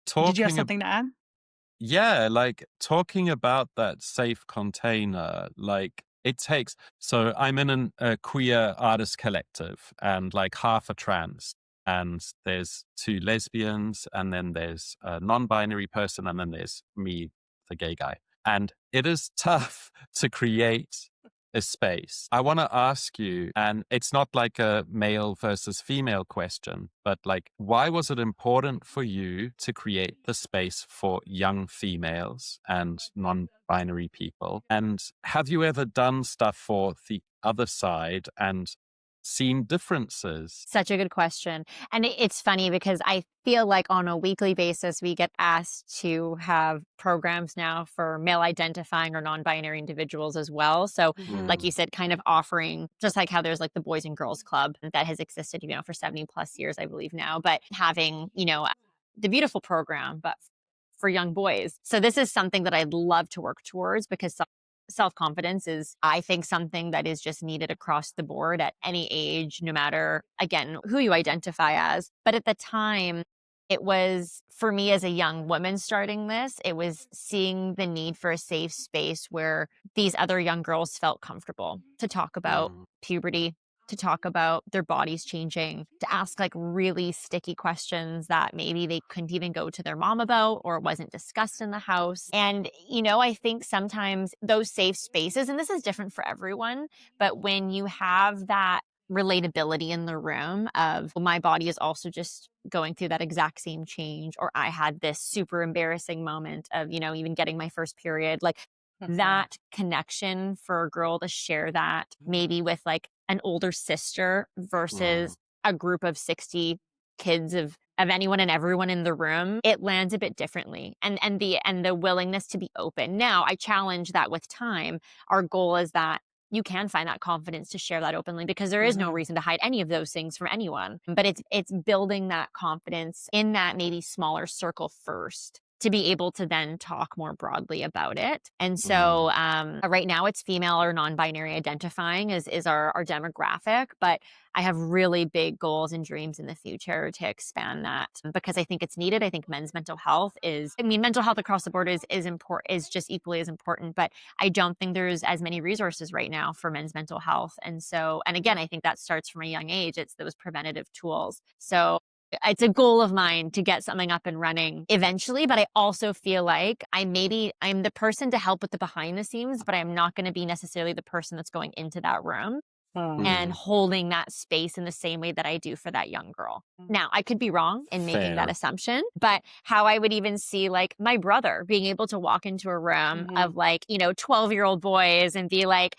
Speaker 3: Did you have
Speaker 2: Talking
Speaker 3: something to add?
Speaker 2: Yeah, like talking about that safe container, like it takes. So I'm in a queer artist collective, and like half are trans, and there's two lesbians, and then there's a non-binary person, and then there's me, the gay guy. And it is tough to create a space. I want to ask you, and it's not like a male versus female question, but like, why was it important for you to create the space for young females and non-binary people? And have you ever done stuff for the other side? And seen differences?
Speaker 1: Such a good question. And it's funny because I feel like on a weekly basis, we get asked to have programs now for male identifying or non-binary individuals as well. So like
Speaker 2: Mm,
Speaker 1: you said, kind of offering, just like how there's like the Boys and Girls Club that has existed, for 70 plus years, I believe now, but having, the beautiful program, but for young boys. So this is something that I'd love to work towards because self-confidence is, I think, something that is just needed across the board at any age, no matter, again, who you identify as. But at the time, it was for me as a young woman starting this, it was seeing the need for a safe space where these other young girls felt comfortable to talk about
Speaker 2: mm,
Speaker 1: puberty, to talk about their bodies changing, to ask like really sticky questions that maybe they couldn't even go to their mom about or it wasn't discussed in the house. And, I think sometimes those safe spaces, and this is different for everyone, but when you have that relatability in the room of, well, my body is also just going through that exact same change, or I had this super embarrassing moment of, even getting my first period, like
Speaker 3: Mhm.
Speaker 1: that connection for a girl to share that maybe with like an older sister
Speaker 2: mm,
Speaker 1: versus a group of 60 kids of anyone and everyone in the room, it lands a bit differently. And the willingness to be open. Now, I challenge that with time. Our goal is that you can find that confidence to share that openly because there is no
Speaker 3: Mhm.
Speaker 1: reason to hide any of those things from anyone. But it's building that confidence in that maybe smaller circle first to be able to then talk more broadly about it. And
Speaker 2: mm.
Speaker 1: so right now it's female or non-binary identifying is our demographic, but I have really big goals and dreams in the future to expand that because I think it's needed. I think men's mental health mental health across the board is important, is just equally as important, but I don't think there's as many resources right now for men's mental health. And so, and again, I think that starts from a young age. It's those preventative tools. So it's a goal of mine to get something up and running eventually, but I also feel like I'm the person to help with the behind the scenes, but I'm not going to be necessarily the person that's going into that room
Speaker 3: Mm.
Speaker 1: and
Speaker 2: Mm,
Speaker 1: holding that space in the same way that I do for that young girl. Now, I could be wrong in making that
Speaker 2: fair.
Speaker 1: assumption, but how I would even see like my brother being able to walk into a room
Speaker 3: Mhm.
Speaker 1: of like, 12-year-old boys and be like,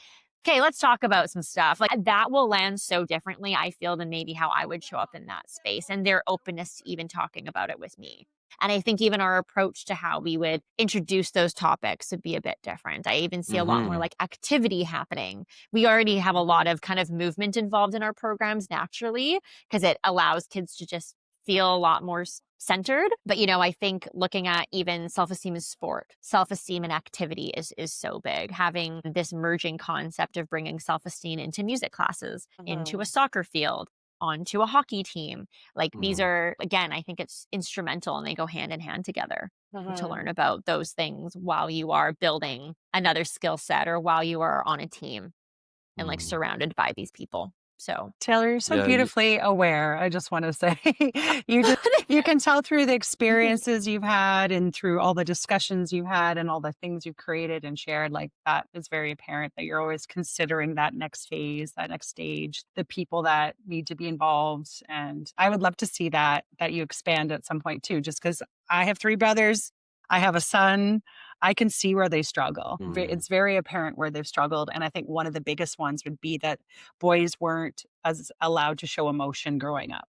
Speaker 1: okay, let's talk about some stuff. Like that will land so differently, I feel, than maybe how I would show up in that space and their openness to even talking about it with me. And I think even our approach to how we would introduce those topics would be a bit different. I even see a lot more
Speaker 2: Mhm,
Speaker 1: like activity happening. We already have a lot of kind of movement involved in our programs naturally because it allows kids to just feel a lot more centered. But I think looking at even self-esteem as sport, self-esteem and activity is so big. Having this merging concept of bringing self-esteem into music classes, into a
Speaker 3: Mhm.
Speaker 1: soccer field, onto a hockey team. Like these
Speaker 2: mm,
Speaker 1: are, again, I think it's instrumental and they go hand in hand together to
Speaker 3: Mhm.
Speaker 1: learn about those things while you are building another skill set or while you are on a team and like
Speaker 2: mm.
Speaker 1: surrounded by these people. So
Speaker 3: Taylor, you're so
Speaker 2: Yeah, you
Speaker 3: beautifully aware. I just want to say you can tell through the experiences you've had and through all the discussions you've had and all the things you've created and shared. Like that is very apparent that you're always considering that next phase, that next stage, the people that need to be involved. And I would love to see that you expand at some point too, just because I have three brothers. I have a son. I can see where they struggle.
Speaker 2: mm,
Speaker 3: It's very apparent where they've struggled. And I think one of the biggest ones would be that boys weren't as allowed to show emotion growing up.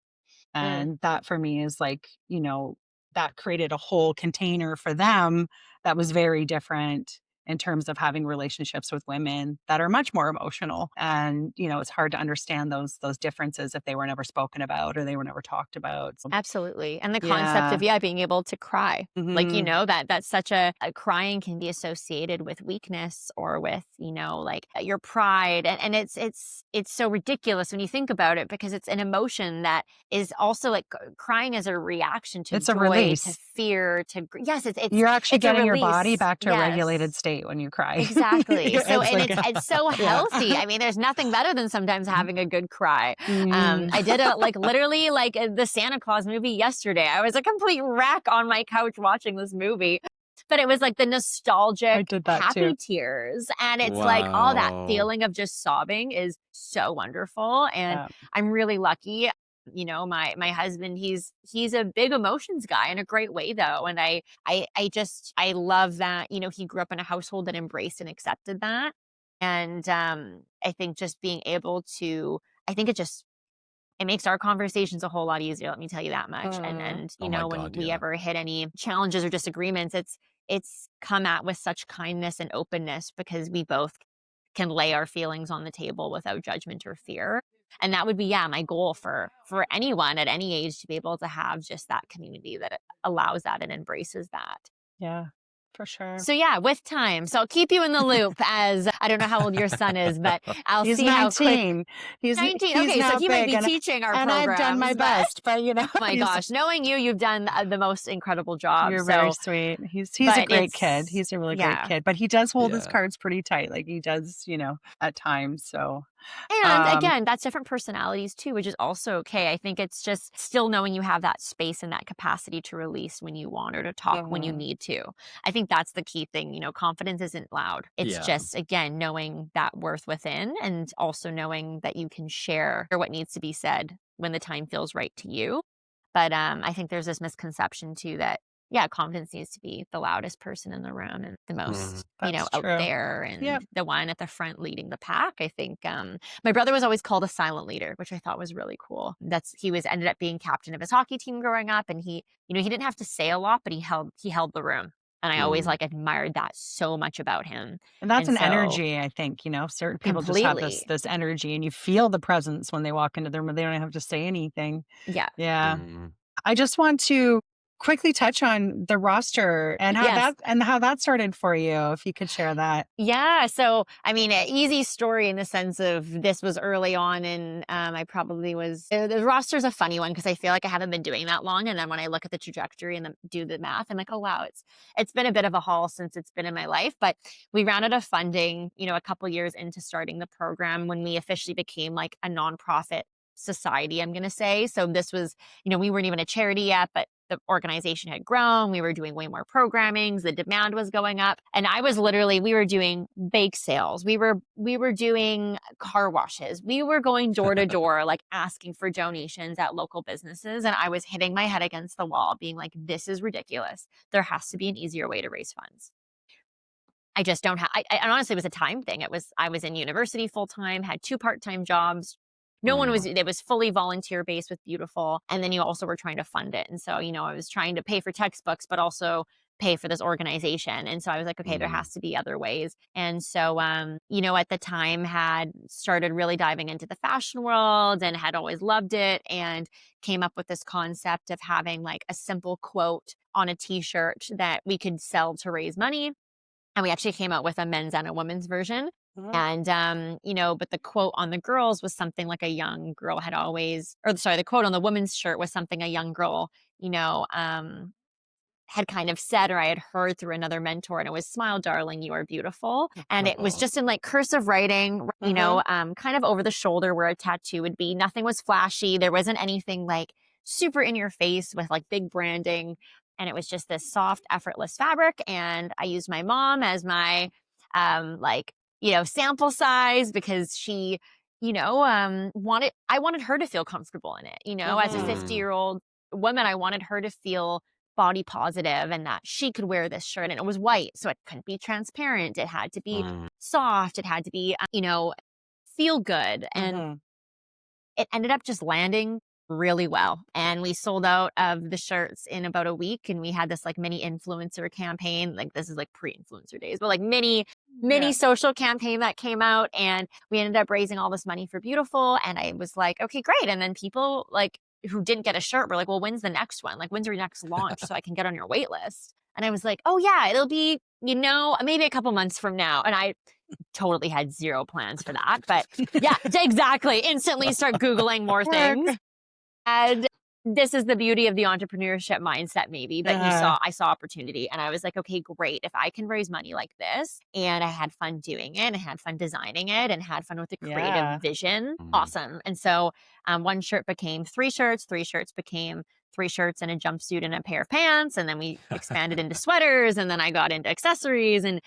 Speaker 1: mm,
Speaker 3: And that for me is like, that created a whole container for them that was very different in terms of having relationships with women that are much more emotional. And, it's hard to understand those differences if they were never spoken about or they were never talked about. So,
Speaker 1: absolutely. And the concept
Speaker 3: yeah.
Speaker 1: of, being able to cry. Like,
Speaker 3: Hmm.
Speaker 1: that's such a crying can be associated with weakness or with, like your pride. And it's so ridiculous when you think about it because it's an emotion that is also like crying is a reaction to
Speaker 3: It's a
Speaker 1: joy, to
Speaker 3: release.
Speaker 1: fear, yes,
Speaker 3: You're actually
Speaker 1: it's a
Speaker 3: getting your body
Speaker 1: release.
Speaker 3: back to a regulated
Speaker 1: Yes.
Speaker 3: state when you cry.
Speaker 1: Exactly. So,
Speaker 3: It's
Speaker 1: and
Speaker 3: like,
Speaker 1: it's so
Speaker 3: yeah.
Speaker 1: healthy. I mean, there's nothing better than sometimes having a good cry.
Speaker 3: Mhm.
Speaker 1: I did a like literally like the Santa Claus movie yesterday. I was a complete wreck on my couch watching this movie. But it was like the
Speaker 3: I
Speaker 1: nostalgic
Speaker 3: did that too.
Speaker 1: happy tears. And it's like all that
Speaker 2: wow.
Speaker 1: feeling of just sobbing is so wonderful. And
Speaker 3: Yeah.
Speaker 1: I'm really lucky. My husband, he's a big emotions guy in a great way though. And I love that, he grew up in a household that embraced and accepted that. And I think just being able to I think it makes our conversations a whole lot easier, let me tell you that much. And
Speaker 2: Oh my
Speaker 1: when
Speaker 2: God,
Speaker 1: we
Speaker 2: yeah.
Speaker 1: ever hit any challenges or disagreements, it's come at with such kindness and openness because we both can lay our feelings on the table without judgment or fear. And that would be, yeah, my goal for anyone at any age to be able to have just that community that allows that and embraces that.
Speaker 3: Yeah, for sure.
Speaker 1: So yeah, with time. So I'll keep you in the loop as I don't know how old your son is, but I'll
Speaker 3: He's
Speaker 1: see how quick.
Speaker 3: 19.
Speaker 1: 19.
Speaker 3: He's
Speaker 1: Okay, so
Speaker 3: now
Speaker 1: he might
Speaker 3: big,
Speaker 1: be teaching our
Speaker 3: and I've done my
Speaker 1: programs, but
Speaker 3: best, but,
Speaker 1: my
Speaker 3: he's
Speaker 1: gosh, knowing you, you've done the most incredible job.
Speaker 3: you're very
Speaker 1: So,
Speaker 3: sweet. He's a
Speaker 1: but
Speaker 3: great kid.
Speaker 1: it's
Speaker 3: He's a really great
Speaker 1: yeah.
Speaker 3: kid, but he does hold his
Speaker 2: Yeah.
Speaker 3: cards pretty tight, like, he does, at times, so,
Speaker 1: And
Speaker 3: um
Speaker 1: again, that's different personalities too, which is also okay. I think it's just still knowing you have that space and that capacity to release when you want or to talk when you
Speaker 3: Mhm.
Speaker 1: need to. I think that's the key thing. Confidence isn't loud. It's
Speaker 2: Yeah.
Speaker 1: just, again, knowing that worth within and also knowing that you can share what needs to be said when the time feels right to you. But I think there's this misconception too that, yeah, confidence needs to be the loudest person in the room and the
Speaker 2: Mm.
Speaker 1: most,
Speaker 3: That's
Speaker 1: out
Speaker 3: true.
Speaker 1: there and
Speaker 3: Yep.
Speaker 1: the one at the front leading the pack. I think my brother was always called a silent leader, which I thought was really cool. He was ended up being captain of his hockey team growing up, and he didn't have to say a lot, but he held the room. And I always
Speaker 2: Mm.
Speaker 1: like admired that so much about him.
Speaker 3: And that's
Speaker 1: And
Speaker 3: an
Speaker 1: so
Speaker 3: energy, I think, certain people just have this
Speaker 1: completely.
Speaker 3: this energy, and you feel the presence when they walk into the room, they don't have to say anything.
Speaker 1: Yeah.
Speaker 3: Yeah.
Speaker 2: Mm.
Speaker 3: I just want to quickly touch on the roster and
Speaker 1: Yes.
Speaker 3: how that started for you, if you could share that.
Speaker 1: Yeah. So, I mean, an easy story in the sense of this was early on, and I probably was. The roster's a funny one because I feel like I haven't been doing that long, and then when I look at the trajectory and do the math, I'm like, oh wow, it's been a bit of a haul since it's been in my life. But we ran out of funding, a couple years into starting the program when we officially became like a nonprofit society. I'm going to say so. This was, we weren't even a charity yet, but the organization had grown. We were doing way more programmings. The demand was going up. And we were doing bake sales. We were doing car washes. We were going door to door, like asking for donations at local businesses. And I was hitting my head against the wall, being like, this is ridiculous. There has to be an easier way to raise funds. I just don't have, and honestly, it was a time thing. I was in university full time, had two part-time jobs. No one
Speaker 2: Mm.
Speaker 1: was, it was fully volunteer based with Beautiful. And then you also were trying to fund it. And so, I was trying to pay for textbooks, but also pay for this organization. And so I was like, okay, there
Speaker 2: Mm.
Speaker 1: has to be other ways. And so, at the time had started really diving into the fashion world and had always loved it and came up with this concept of having like a simple quote on a t-shirt that we could sell to raise money, and we actually came out with a men's and a women's version.
Speaker 3: Mhm.
Speaker 1: And, but the quote on the girls was something like a young girl had always, or sorry, the quote on the women's shirt was something a young girl, had kind of said, or I had heard through another mentor, and it was "Smile, darling, you are beautiful." And it was
Speaker 2: Oh.
Speaker 1: just in like cursive writing,
Speaker 3: Mhm.
Speaker 1: kind of over the shoulder where a tattoo would be. Nothing was flashy. There wasn't anything like super in your face with like big branding. And it was just this soft, effortless fabric. And I used my mom as my sample size because she, I wanted her to feel comfortable in it. As a
Speaker 3: Mhm.
Speaker 1: 50-year-old woman, I wanted her to feel body positive and that she could wear this shirt, and it was white, so it couldn't be transparent. It had to be
Speaker 2: Mm.
Speaker 1: soft. It had to be, feel good. And
Speaker 3: Mhm.
Speaker 1: it ended up just landing really well. And we sold out of the shirts in about a week. And we had this like mini influencer campaign. Like this is like pre-influencer days, but like mini
Speaker 3: Yeah.
Speaker 1: social campaign that came out. And we ended up raising all this money for Beautiful. And I was like, okay, great. And then people like who didn't get a shirt were like, well, when's the next one? Like, when's your next launch so I can get on your wait list? And I was like, oh yeah, it'll be, maybe a couple months from now. And I totally had zero plans for that. But yeah, exactly. Instantly start Googling more
Speaker 3: Work.
Speaker 1: things. And this is the beauty of the entrepreneurship mindset, maybe, but
Speaker 3: Uh,
Speaker 1: I saw opportunity and I was like, okay, great. If I can raise money like this and I had fun doing it and had fun designing it and had fun with the creative
Speaker 3: yeah.
Speaker 1: vision,
Speaker 2: Mm.
Speaker 1: awesome. And so one shirt became three shirts became three shirts and a jumpsuit and a pair of pants. And then we expanded into sweaters, and then I got into accessories yeah,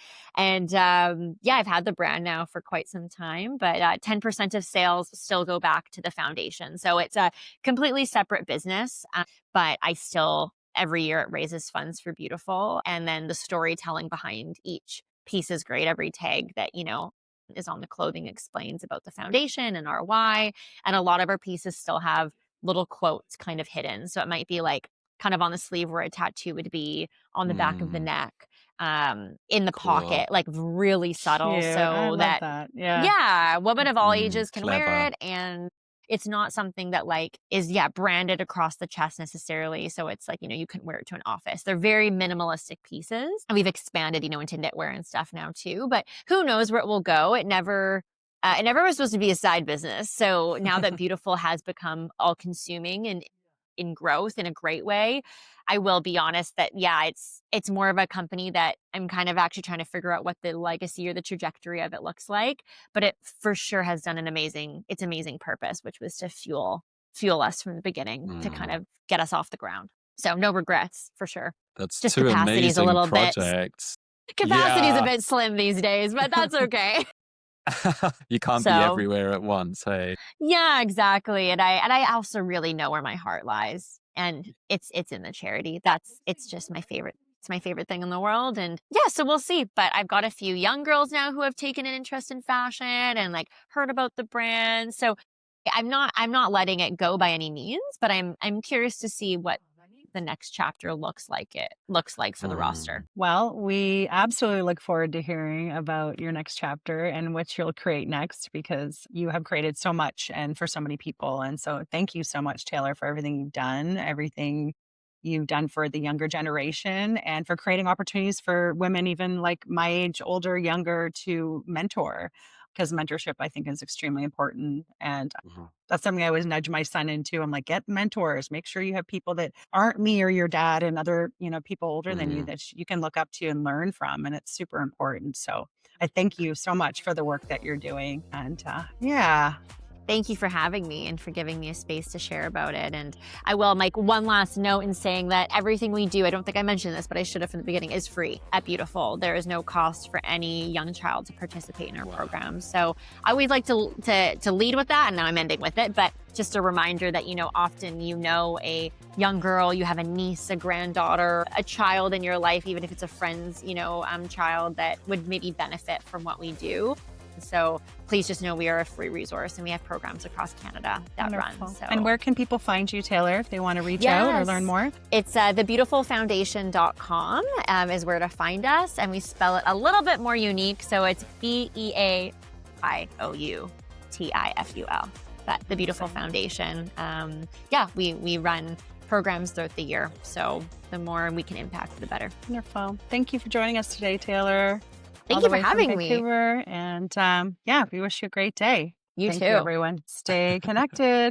Speaker 1: I've had the brand now for quite some time, but 10% of sales still go back to the foundation. So it's a completely separate business, but I still, every year it raises funds for Beautiful. And then the storytelling behind each piece is great. Every tag that, is on the clothing explains about the foundation and our why. And a lot of our pieces still have little quotes kind of hidden. So it might be like kind of on the sleeve where a tattoo would be, on the back of the
Speaker 2: Mm,
Speaker 1: neck, in the
Speaker 2: cool.
Speaker 1: pocket, like really subtle
Speaker 3: Cute. I
Speaker 1: so
Speaker 3: love
Speaker 1: that,
Speaker 3: that. Yeah.
Speaker 1: yeah, women of all ages can wear
Speaker 2: Clever.
Speaker 1: it. And it's not something that like is, yeah, branded across the chest necessarily. So it's like, you couldn't wear it to an office. They're very minimalistic pieces. And we've expanded, into knitwear and stuff now too. But who knows where it will go? It never was supposed to be a side business. So now that Beautiful has become all consuming and in growth in a great way, I will be honest that, yeah, it's more of a company that I'm kind of actually trying to figure out what the legacy or the trajectory of it looks like. But it for sure has done its amazing purpose, which was to fuel us from the beginning to kind
Speaker 2: Mm,
Speaker 1: of get us off the ground. So no regrets for sure.
Speaker 2: that's
Speaker 1: Just
Speaker 2: two
Speaker 1: capacity's a
Speaker 2: amazing
Speaker 1: little bit
Speaker 2: projects.
Speaker 1: capacity's a
Speaker 2: Yeah.
Speaker 1: bit slim these days, but that's okay.
Speaker 2: You can't be
Speaker 1: So
Speaker 2: everywhere at once, hey?
Speaker 1: yeah, exactly. And I also really know where my heart lies. And it's in the charity. It's just my favorite. It's my favorite thing in the world. And yeah, so we'll see. But I've got a few young girls now who have taken an interest in fashion and like heard about the brand. So I'm not letting it go by any means, but I'm curious to see what the next chapter looks like for the roster.
Speaker 2: Mm,
Speaker 3: Well, we absolutely look forward to hearing about your next chapter and what you'll create next because you have created so much and for so many people. And so thank you so much, Taylor, for everything you've done for the younger generation and for creating opportunities for women, even like my age, older, younger, to mentor. Because mentorship, I think, is extremely important. And
Speaker 2: mhm,
Speaker 3: that's something I always nudge my son into. I'm like, get mentors. Make sure you have people that aren't me or your dad and other, people older than you
Speaker 2: mm.
Speaker 3: that you can look up to and learn from. And it's super important. So I thank you so much for the work that you're doing. And yeah,
Speaker 1: Thank you for having me and for giving me a space to share about it. And I will make one last note in saying that everything we do, I don't think I mentioned this, but I should have from the beginning, is free at Beautiful. There is no cost for any young child to participate in our
Speaker 2: Wow.
Speaker 1: program. So I always like to lead with that, and now I'm ending with it. But just a reminder that, often a young girl, you have a niece, a granddaughter, a child in your life, even if it's a friend's, child that would maybe benefit from what we do. So please just know we are a free resource and we have programs across Canada that
Speaker 3: wonderful.
Speaker 1: run. So
Speaker 3: And where can people find you, Taylor, if they want to reach out or learn
Speaker 1: yes,
Speaker 3: more?
Speaker 1: it's thebeautifulfoundation.com is where to find us. And we spell it a little bit more unique. So it's BeaYoutiful. But the Beautiful Foundation. We run programs throughout the year. So the more we can impact, the better.
Speaker 3: Wonderful. Thank you for joining us today, Taylor.
Speaker 1: Thank
Speaker 3: All
Speaker 1: you
Speaker 3: the
Speaker 1: for
Speaker 3: way from
Speaker 1: having me.
Speaker 3: Vancouver. And we wish you a great day.
Speaker 1: You
Speaker 3: Thank you,
Speaker 1: too.
Speaker 3: everyone. Stay connected.